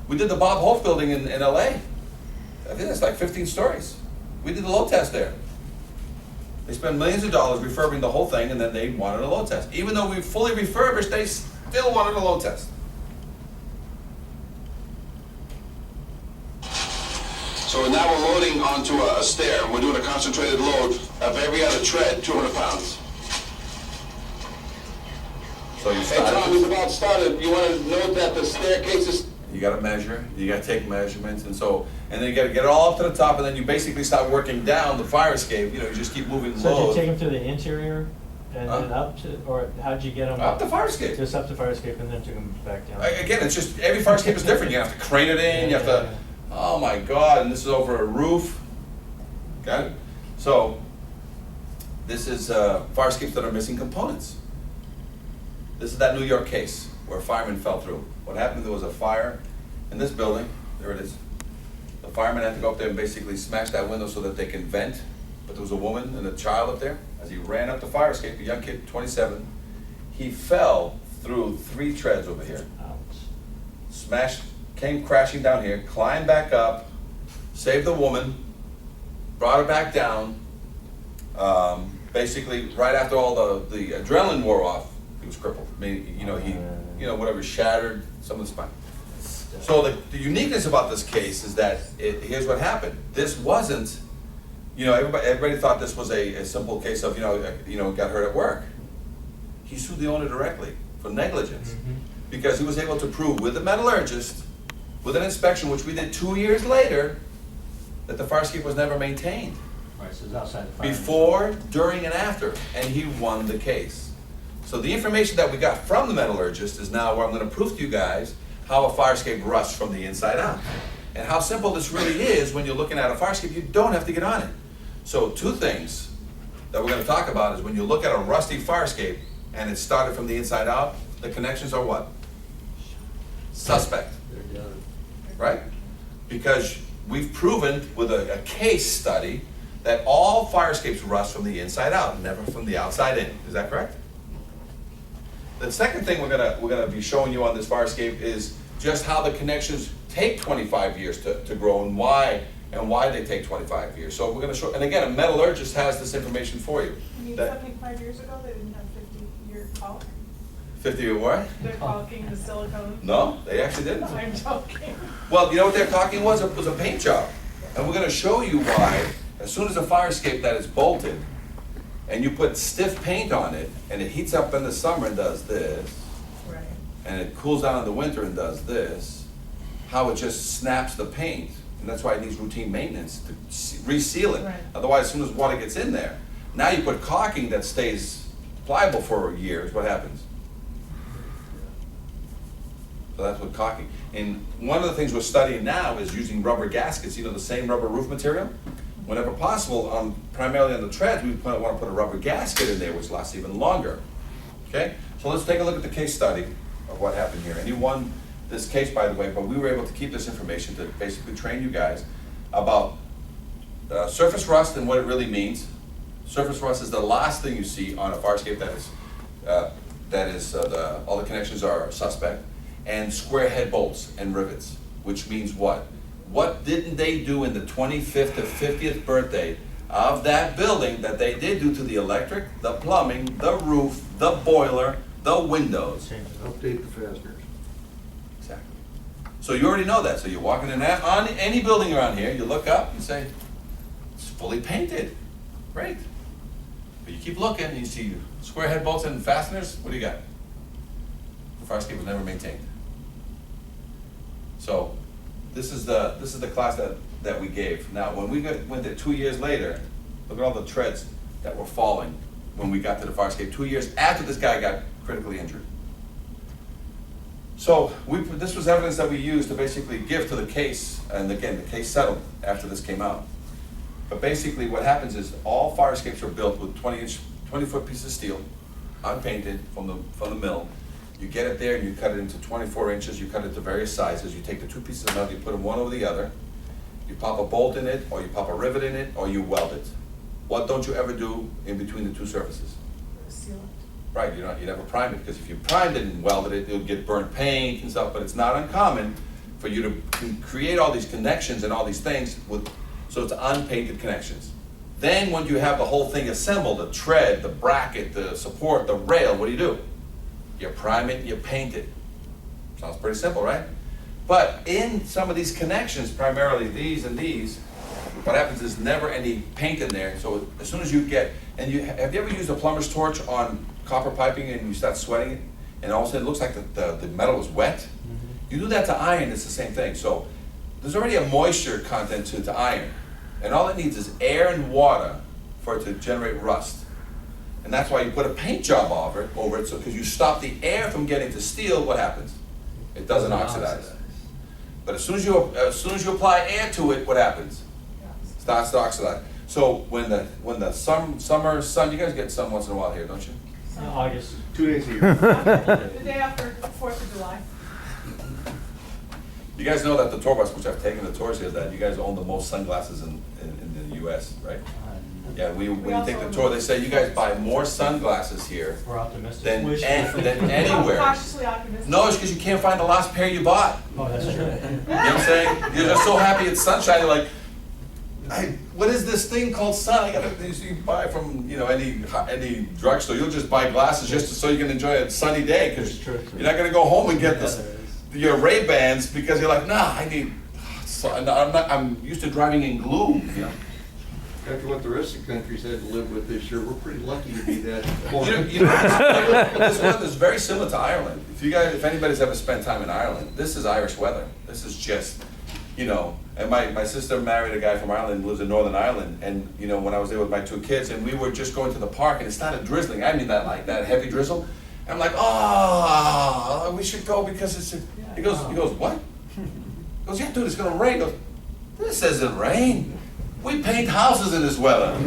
We did the Bob Hope building in LA. I think that's like 15 stories. We did the load test there. They spent millions of dollars refurbing the whole thing, and then they wanted a load test. Even though we fully refurbished, they still wanted a load test. So now we're loading onto a stair, and we're doing a concentrated load of every other tread, 200 pounds. So you Hey Tom, we've about started. You want to note that the staircase is... You gotta measure, you gotta take measurements, and then you gotta get it all up to the top, and then you basically start working down the fire escape. You know, you just keep moving So low. did you take them to the interior and then up to, or how'd you get them? Up the fire escape. Just up the fire escape and then took them back down? Again, it's just, every fire escape is different. You have to crane it in, you have to, oh my God, and this is over a roof. Got it? So, this is fire escapes that are missing components. This is that New York case where a fireman fell through. What happened, there was a fire in this building, there it is. The fireman had to go up there and basically smash that window so that they can vent, but there was a woman and a child up there. As he ran up the fire escape, a young kid, 27, he fell through 3 treads over here. Smashed, came crashing down here, climbed back up, saved the woman, brought her back down. Basically, right after all the adrenaline wore off, he was crippled. I mean, whatever, shattered some of the spine. So the uniqueness about this case is that here's what happened. This wasn't, everybody thought this was a simple case of, got hurt at work. He sued the owner directly for negligence because he was able to prove with the metallurgist, with an inspection, which we did 2 years later, that the fire escape was never maintained. Right, so it's outside the fire. Before, during, and after, and he won the case. So the information that we got from the metallurgist is now where I'm going to prove to you guys how a fire escape rusts from the inside out. And how simple this really is when you're looking at a fire escape, you don't have to get on it. So 2 things that we're going to talk about is when you look at a rusty fire escape and it started from the inside out, the connections are what? Suspect. They're done. Right? Because we've proven with a case study that all fire escapes rust from the inside out, never from the outside in. Is that correct? The second thing we're gonna be showing you on this fire escape is just how the connections take 25 years to grow and why they take 25 years. So we're gonna show, and again, a metallurgist has this information for you. You mean 75 years ago, they didn't have 50-year caulk? 50-year what? They're caulking the silicone? No, they actually didn't. I'm joking. Well, you know what their caulking was? It was a paint job. And we're gonna show you why, as soon as a fire escape that is bolted and you put stiff paint on it, and it heats up in the summer and does this, Right. and it cools down in the winter and does this, how it just snaps the paint, and that's why it needs routine maintenance to reseal it. Right. Otherwise, as soon as water gets in there, now you put caulking that stays pliable for years, what happens? So that's what caulking. And one of the things we're studying now is using rubber gaskets, the same rubber roof material. Whenever possible, primarily on the treads, we want to put a rubber gasket in there, which lasts even longer. Okay? So let's take a look at the case study of what happened here. And you won this case, by the way, but we were able to keep this information to basically train you guys about surface rust and what it really means. Surface rust is the last thing you see on a fire escape all the connections are suspect. And square head bolts and rivets, which means what? What didn't they do in the 25th to 50th birthday of that building that they did do to the electric, the plumbing, the roof, the boiler, the windows? Update the fasteners. Exactly. So you already know that. So you're walking in on any building around here, you look up and say, it's fully painted. Great. But you keep looking and you see square head bolts and fasteners, what do you got? The fire escape was never maintained. So this is the class that we gave. Now, when we went there 2 years later, look at all the treads that were falling when we got to the fire escape 2 years after this guy got critically injured. So this was evidence that we used to basically give to the case, and again, the case settled after this came out. But basically what happens is all fire escapes are built with 20-foot pieces of steel, unpainted from the mill. You get it there and you cut it into 24 inches, you cut it to various sizes, you take the two pieces of metal, you put them one over the other, you pop a bolt in it, or you pop a rivet in it, or you weld it. What don't you ever do in between the two surfaces? Seal it. Right, you never prime it, because if you primed it and welded it, it'll get burnt paint and stuff, but it's not uncommon for you to create all these connections and all these things so it's unpainted connections. Then when you have the whole thing assembled, the tread, the bracket, the support, the rail, what do? You prime it, you paint it. Sounds pretty simple, right? But in some of these connections, primarily these and these, what happens is never any paint in there. So as soon as you get, have you ever used a plumber's torch on copper piping and you start sweating it, and all of a sudden it looks like the metal is wet? Mm-hmm. You do that to iron, it's the same thing. So there's already a moisture content to iron, and all it needs is air and water for it to generate rust. And that's why you put a paint job over it, so because you stop the air from getting to steel, what happens? It doesn't oxidize. But as soon as you apply air to it, what happens? It starts to oxidize. So when the summer sun, you guys get sun once in a while here, don't you? August. 2 days a year. The day after 4th of July. You guys know that the tour bus, which I've taken the tours here, that you guys own the most sunglasses in the U.S., right? Yeah, when you take the tour, they say you guys buy more sunglasses here We're optimistic. than anywhere. Cautiously optimistic. No, it's because you can't find the last pair you bought. Oh, that's true. You know what I'm saying? You're just so happy it's sunshine, you're like, what is this thing called sun? You buy from any drugstore. You'll just buy glasses just so you can enjoy a sunny day, because you're not going to go home and get your Ray-Bans because you're like, nah, I'm used to driving in gloom. You know? After what the rest of the country's had to live with this year, we're pretty lucky to be that. This weather is very similar to Ireland. If anybody's ever spent time in Ireland, this is Irish weather. This is just, and my sister married a guy from Ireland, lives in Northern Ireland, and when I was there with my two kids, and we were just going to the park, and it started drizzling. I mean that heavy drizzle. And I'm like, oh, we should go because it's. He goes, what? He goes, yeah, dude, it's gonna rain. He goes, this isn't rain. We paint houses in this weather.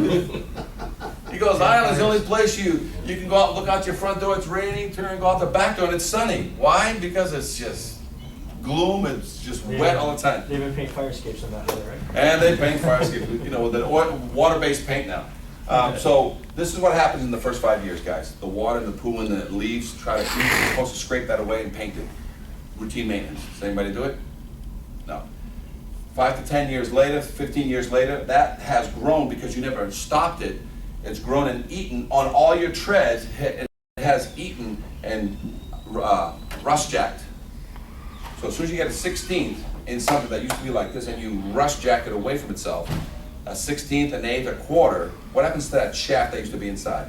He goes, Ireland's the only place you can go out, look out your front door, it's raining, turn and go out the back door, and it's sunny. Why? Because it's just gloom, it's just wet all the time. They even paint fire escapes in that weather, right? And they paint fire escapes, with the water-based paint now. So this is what happens in the first 5 years, guys. The water and the poo and the leaves, you're supposed to scrape that away and paint it. Routine maintenance. Does anybody do it? No. 5 to 10 years later, 15 years later, that has grown because you never stopped it. It's grown and eaten on all your treads. It has eaten and rust jacked. So as soon as you get a 16th in something that used to be like this and you rust jack it away from itself, a 1/16, an eighth, a quarter, what happens to that shaft that used to be inside?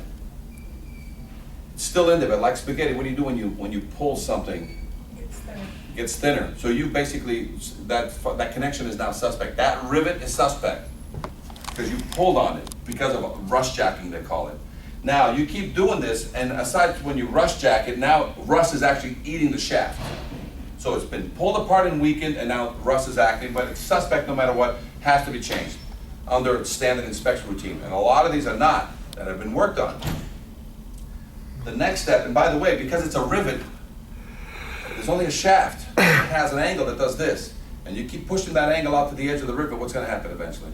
It's still in there, but like spaghetti, what do you do when you pull something? It gets thinner. So you basically, that connection is now suspect. That rivet is suspect because you pulled on it because of rust jacking, they call it. Now you keep doing this, and aside from when you rust jack it, now rust is actually eating the shaft. So it's been pulled apart and weakened, and now rust is acting, but it's suspect no matter what, has to be changed under standard inspection routine. And a lot of these are not, that have been worked on. The next step, and by the way, because it's a rivet, there's only a shaft. It has an angle that does this. And you keep pushing that angle out to the edge of the rivet, what's going to happen eventually?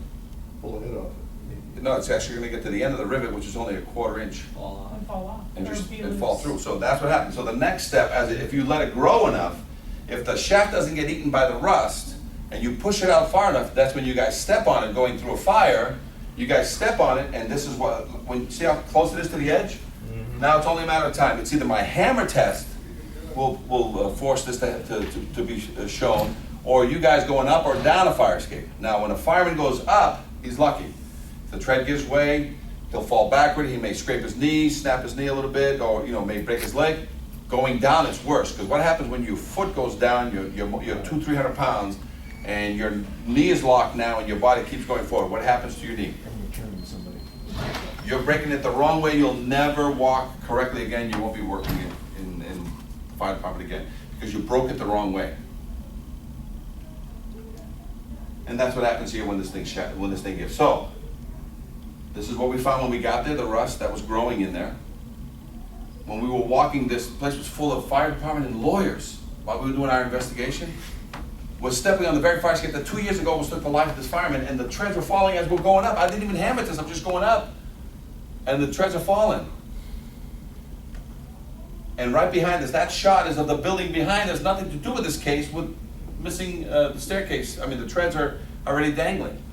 Pull it off. No, it's actually going to get to the end of the rivet, which is only a 1/4 inch. And fall off. And fall through. So that's what happens. So the next step, if you let it grow enough, if the shaft doesn't get eaten by the rust, and you push it out far enough, that's when you guys step on it going through a fire. You guys step on it, and this is what, see how close it is to the edge? Now it's only a matter of time. It's either my hammer test will force this to be shown, or you guys going up or down a fire escape. Now when a fireman goes up, he's lucky. If the tread gives way, he'll fall backward. He may scrape his knee, snap his knee a little bit, or may break his leg. Going down is worse, because what happens when your foot goes down, you're 200-300 pounds, and your knee is locked now, and your body keeps going forward. What happens to your knee? You're breaking it the wrong way. You'll never walk correctly again. You won't be working in fire department again because you broke it the wrong way. And that's what happens here when this thing gives. So this is what we found when we got there: the rust that was growing in there. When we were walking, this place was full of fire department and lawyers while we were doing our investigation. Was stepping on the very fire escape that 2 years ago was took the life of this fireman, and the treads were falling as we're going up. I didn't even hammer this, I'm just going up. And the treads are falling. And right behind us, that shot is of the building behind us, nothing to do with this case, with missing the staircase. I mean, the treads are already dangling.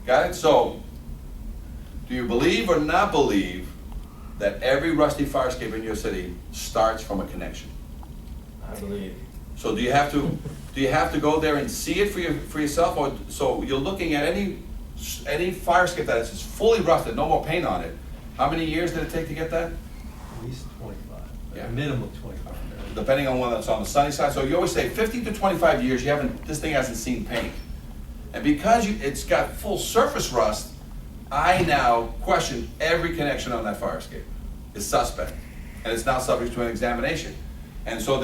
Got it? So, do you believe or not believe that every rusty fire escape in your city starts from a connection? I believe. So do you have to go there and see it for yourself, or so you're looking at any fire escape that is fully rusted, no more paint on it? How many years did it take to get that? At least 25. Yeah. Minimum 25. Depending on whether it's on the sunny side. So you always say 15 to 25 years. This thing hasn't seen paint, and because it's got full surface rust, I now question every connection on that fire escape is suspect, and it's now subject to an examination. And so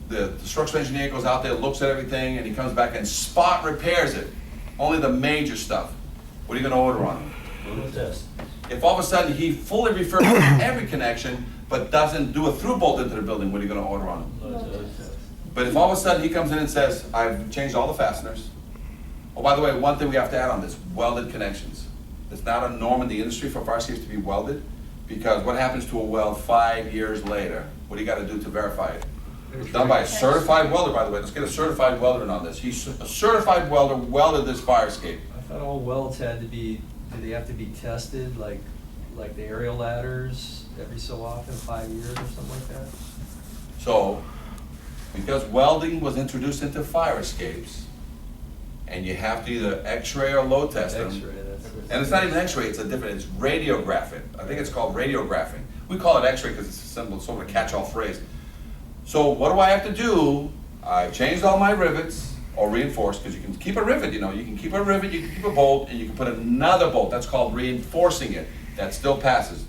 the structural engineer goes out there, looks at everything, and he comes back and spot repairs it. Only the major stuff. What are you going to order on him? Test. If all of a sudden he fully refurbishes every connection, but doesn't do a through bolt into the building, what are you going to order on him? But if all of a sudden he comes in and says, I've changed all the fasteners. Oh, by the way, one thing we have to add on this, welded connections. It's not a norm in the industry for fire escapes to be welded, because what happens to a weld 5 years later? What do you got to do to verify it? It's done by a certified welder, by the way. Let's get a certified welder in on this. He's a certified welder, welded this fire escape. I thought all welds had to be, did they have to be tested, like the aerial ladders, every so often, 5 years or something like that? So, because welding was introduced into fire escapes, and you have to either X-ray or load test them. And it's not even X-ray, it's radiographing. I think it's called radiographing. We call it X-ray because it's a sort of a catch-all phrase. So what do I have to do? I've changed all my rivets, or reinforced, because you can keep a rivet, you can keep a rivet, you can keep a bolt, and you can put another bolt. That's called reinforcing it. That still passes.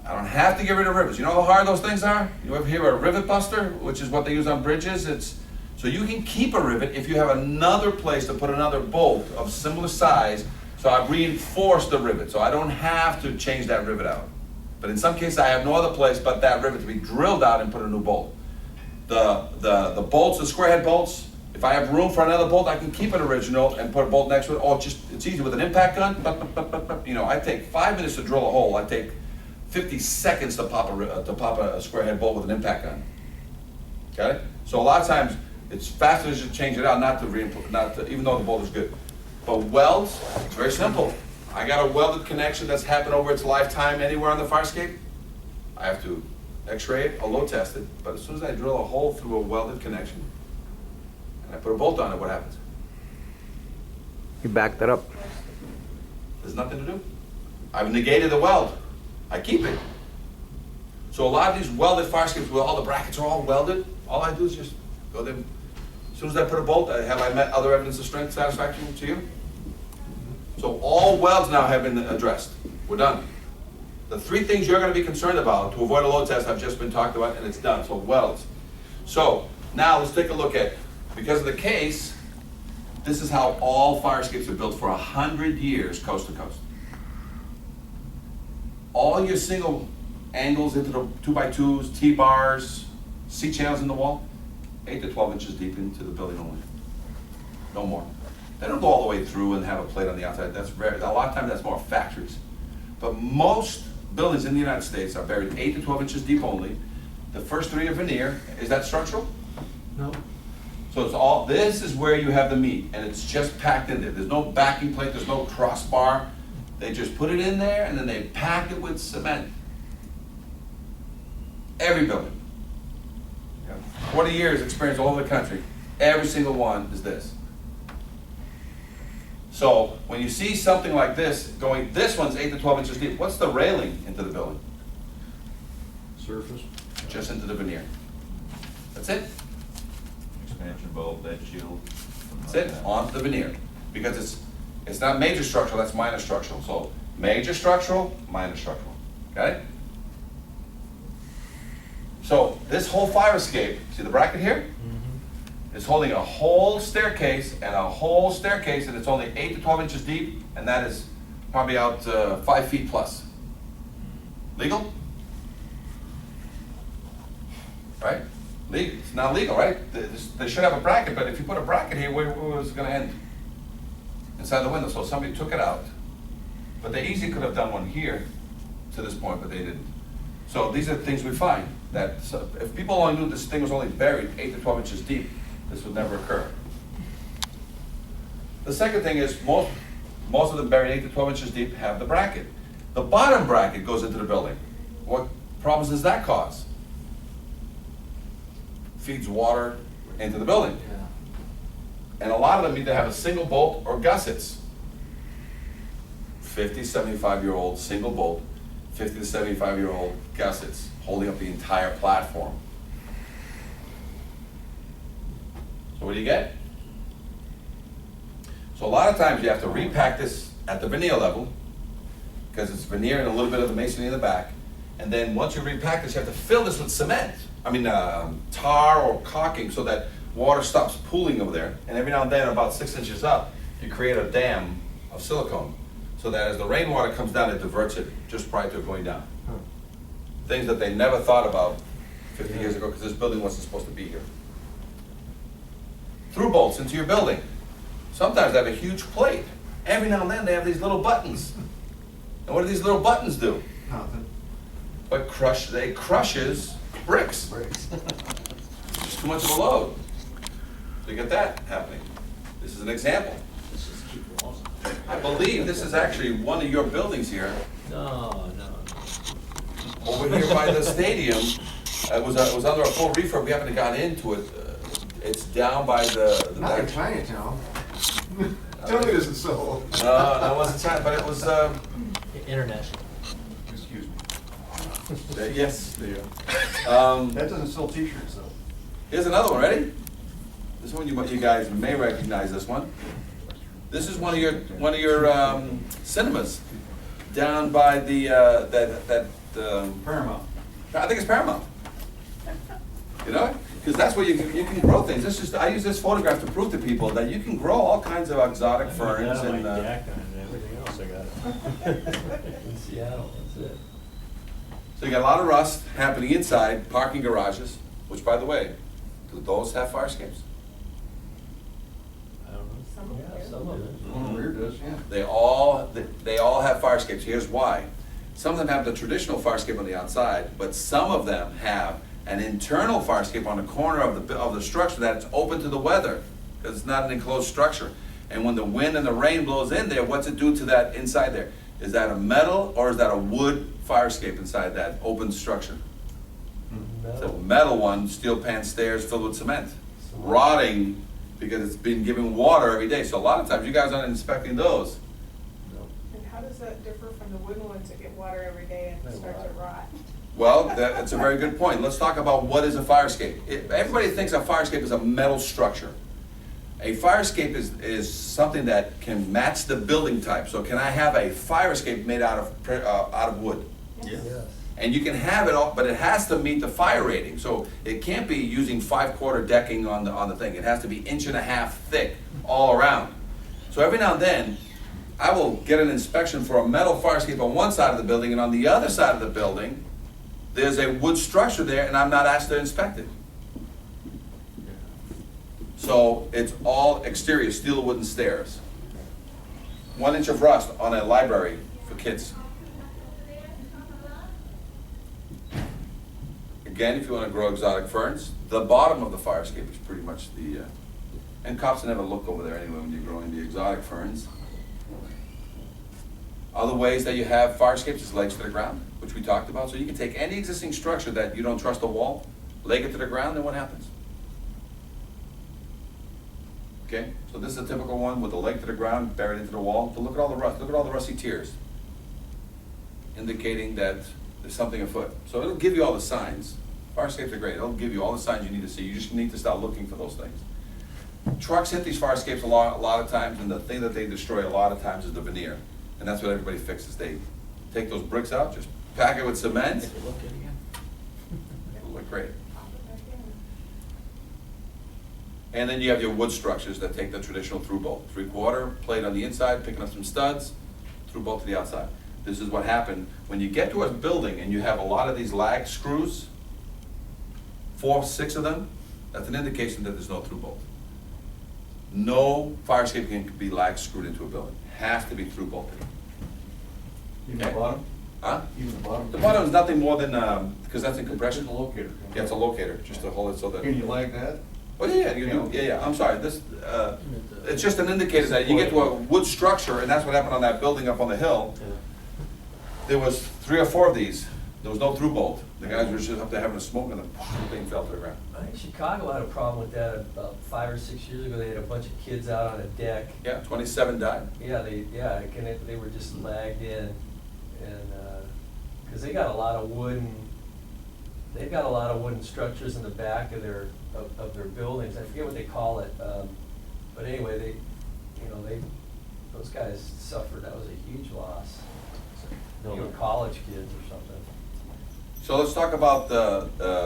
I don't have to get rid of rivets. You know how hard those things are? You ever hear of a rivet buster, which is what they use on bridges? So you can keep a rivet if you have another place to put another bolt of similar size. So I've reinforced the rivet, so I don't have to change that rivet out. But in some cases, I have no other place but that rivet to be drilled out and put a new bolt. The bolts, the square head bolts, if I have room for another bolt, I can keep it original and put a bolt next to it. Or it's easy with an impact gun. I take 5 minutes to drill a hole. I take 50 seconds to pop a square head bolt with an impact gun. Got it? So a lot of times it's faster to just change it out, not to even though the bolt is good. But welds, it's very simple. I got a welded connection that's happened over its lifetime anywhere on the fire escape. I have to X-ray it or load test it, but as soon as I drill a hole through a welded connection and I put a bolt on it, what happens? You back that up. There's nothing to do. I've negated the weld. I keep it. So a lot of these welded fire escapes where all the brackets are all welded, all I do is just go there. As soon as I put a bolt, have I met other evidence of strength satisfaction to you? So all welds now have been addressed. We're done. The 3 things you're going to be concerned about to avoid a load test have just been talked about, and it's done. So welds. So now let's take a look at, because of the case, this is how all fire escapes are built for 100 years, coast to coast. All your single angles into the 2x2s, T-bars, C-channels in the wall, 8 to 12 inches deep into the building only. No more. They don't go all the way through and have a plate on the outside. That's rare. A lot of times that's more factories. But most buildings in the United States are buried 8 to 12 inches deep only. The first 3 are veneer. Is that structural? No. So it's all, this is where you have the meat, and it's just packed in there. There's no backing plate, there's no crossbar. They just put it in there and then they pack it with cement. Every building. 40 years experience all over the country. Every single one is this. So when you see something like this going, this one's 8 to 12 inches deep. What's the railing into the building? Surface. Just into the veneer. That's it. Expansion bolt, bed shield. That's it, on the veneer. Because it's not major structural, that's minor structural. So major structural, minor structural. Okay? So this whole fire escape, see the bracket here? Is holding a whole staircase and a whole staircase, and it's only 8 to 12 inches deep, and that is probably out 5 feet plus. Legal? Right? It's not legal, right? They should have a bracket, but if you put a bracket here, where was it going to end? Inside the window. So somebody took it out. But they easily could have done one here to this point, but they didn't. So these are the things we find. That if people only knew this thing was only buried 8 to 12 inches deep, this would never occur. The second thing is most of them buried 8 to 12 inches deep have the bracket. The bottom bracket goes into the building. What problems does that cause? Feeds water into the building. And a lot of them either have a single bolt or gussets. 50, 75-year-old single bolt, 50 to 75-year-old gussets holding up the entire platform. So what do you get? So a lot of times you have to repack this at the veneer level because it's veneer and a little bit of the masonry in the back. And then once you repack this, you have to fill this with cement. I mean tar or caulking so that water stops pooling over there. And every now and then, about 6 inches up, you create a dam of silicone so that as the rainwater comes down, it diverts it just prior to it going down. Things that they never thought about 50 years ago because this building wasn't supposed to be here. Through bolts into your building. Sometimes they have a huge plate. Every now and then they have these little buttons. And what do these little buttons do? Nothing. But they crushes bricks. Just too much of a load. So you get that happening. This is an example. I believe this is actually one of your buildings here. No. Over here by the stadium. It was under a full refurb. We haven't got into it. It's down by the Not in Chinatown. Tell me this is so old. No, it wasn't China, but it was International. Excuse me. Yes, there you That doesn't sell t-shirts though. Here's another one. Ready? This one you guys may recognize. This one. This is one of your cinemas down by the Paramount. I think it's Paramount. You know, because that's where you can grow things. I use this photograph to prove to people that you can grow all kinds of exotic ferns and. Everything else I got. In Seattle, that's it. So you got a lot of rust happening inside parking garages, which, by the way, do those have fire escapes? I don't know. Some of it. One rear does, yeah. They all have fire escapes. Here's why. Some of them have the traditional fire escape on the outside, but some of them have an internal fire escape on the corner of the structure that's open to the weather, because it's not an enclosed structure. And when the wind and the rain blows in there, what's it do to that inside there? Is that a metal or is that a wood fire escape inside that open structure? It's a metal one, steel pan stairs filled with cement. Rotting because it's been given water every day. So a lot of times you guys aren't inspecting those. And how from the wooden ones that get water every day and start to rot. Well, that's a very good point. Let's talk about what is a fire escape. Everybody thinks a fire escape is a metal structure. A fire escape is something that can match the building type. So can I have a fire escape made out of wood? Yes. And you can have it all, but it has to meet the fire rating. So it can't be using 5/4 decking on the thing. It has to be 1.5 inches thick all around. So every now and then, I will get an inspection for a metal fire escape on one side of the building, and on the other side of the building, there's a wood structure there, and I'm not asked to inspect it. So it's all exterior, steel wooden stairs. 1 inch of rust on a library for kids. Again, if you want to grow exotic ferns, the bottom of the fire escape is pretty much the, and cops never look over there anyway when you're growing the exotic ferns. Other ways that you have fire escapes is legs to the ground, which we talked about. So you can take any existing structure that you don't trust a wall, leg it to the ground, and what happens? Okay, so this is a typical one with the leg to the ground, buried into the wall. But look at all the rust, look at all the rusty tears, indicating that there's something afoot. So it'll give you all the signs. Fire escapes are great. It'll give you all the signs you need to see. You just need to start looking for those things. Trucks hit these fire escapes a lot of times, and the thing that they destroy a lot of times is the veneer. And that's what everybody fixes. They take those bricks out, just pack it with cement. It'll look great. And then you have your wood structures that take the traditional through bolt. 3/4 plate on the inside, picking up some studs, through bolt to the outside. This is what happened when you get to a building and you have a lot of these lag screws, 4, 6 of them, that's an indication that there's no through bolt. No fire escape can be lag screwed into a building. Has to be through bolted. Even the bottom? Huh? Even the bottom? The bottom is nothing more than, because that's in compression. It's a locator. Yeah, it's a locator, just to hold it so that. Can you lag that? Oh, yeah, you do, yeah, I'm sorry, this, it's just an indicator that you get to a wood structure, and that's what happened on that building up on the hill. There was 3 or 4 of these, there was no through bolt. The guys were just up there having a smoke, and the thing fell to the ground. I think Chicago had a problem with that about 5 or 6 years ago. They had a bunch of kids out on a deck. Yeah, 27 died. Yeah, they were just lagged in, and, cause they've got a lot of wooden structures in the back of their buildings. I forget what they call it, but anyway, those guys suffered. That was a huge loss. College kids or something. So let's talk about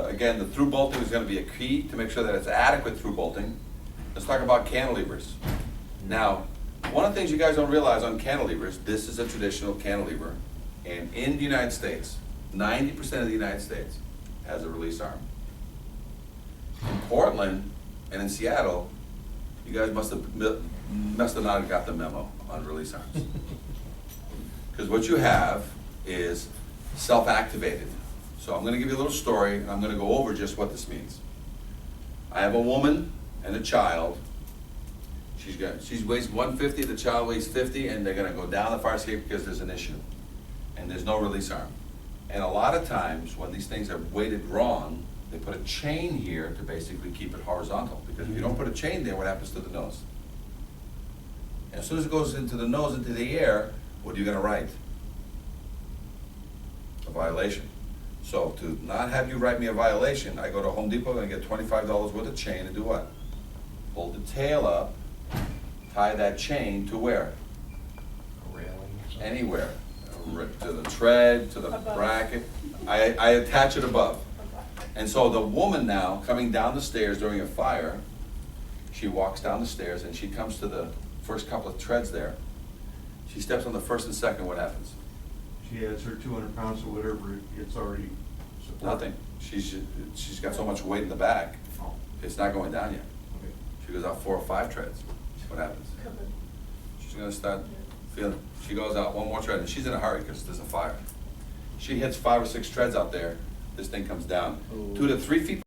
again, the through bolting is going to be a key to make sure that it's adequate through bolting. Let's talk about cantilevers. Now, one of the things you guys don't realize on cantilevers, this is a traditional cantilever, and in the United States, 90% of the United States has a release arm. In Portland and in Seattle, you guys must have not got the memo on release arms. Because what you have is self-activated. So I'm going to give you a little story, and I'm going to go over just what this means. I have a woman and a child. She weighs 150, the child weighs 50, and they're going to go down the fire escape because there's an issue. And there's no release arm. And a lot of times when these things are weighted wrong, they put a chain here to basically keep it horizontal. Because if you don't put a chain there, what happens to the nose? And as soon as it goes into the nose, into the air, what are you going to write? A violation. So to not have you write me a violation, I go to Home Depot and get $25 worth of chain and do what? Pull the tail up, tie that chain to where? A railing. Anywhere. To the tread, to the bracket. I attach it above. And so the woman now coming down the stairs during a fire, she walks down the stairs and she comes to the first couple of treads there. She steps on the first and second, what happens? She adds her 200 pounds or whatever, it's already supported. Nothing. She's got so much weight in the back, it's not going down yet. Okay. She goes out 4 or 5 treads. What happens? She's gonna start feeling, she goes out 1 more tread, and she's in a hurry because there's a fire. She hits 5 or 6 treads out there, this thing comes down. 2 to 3 feet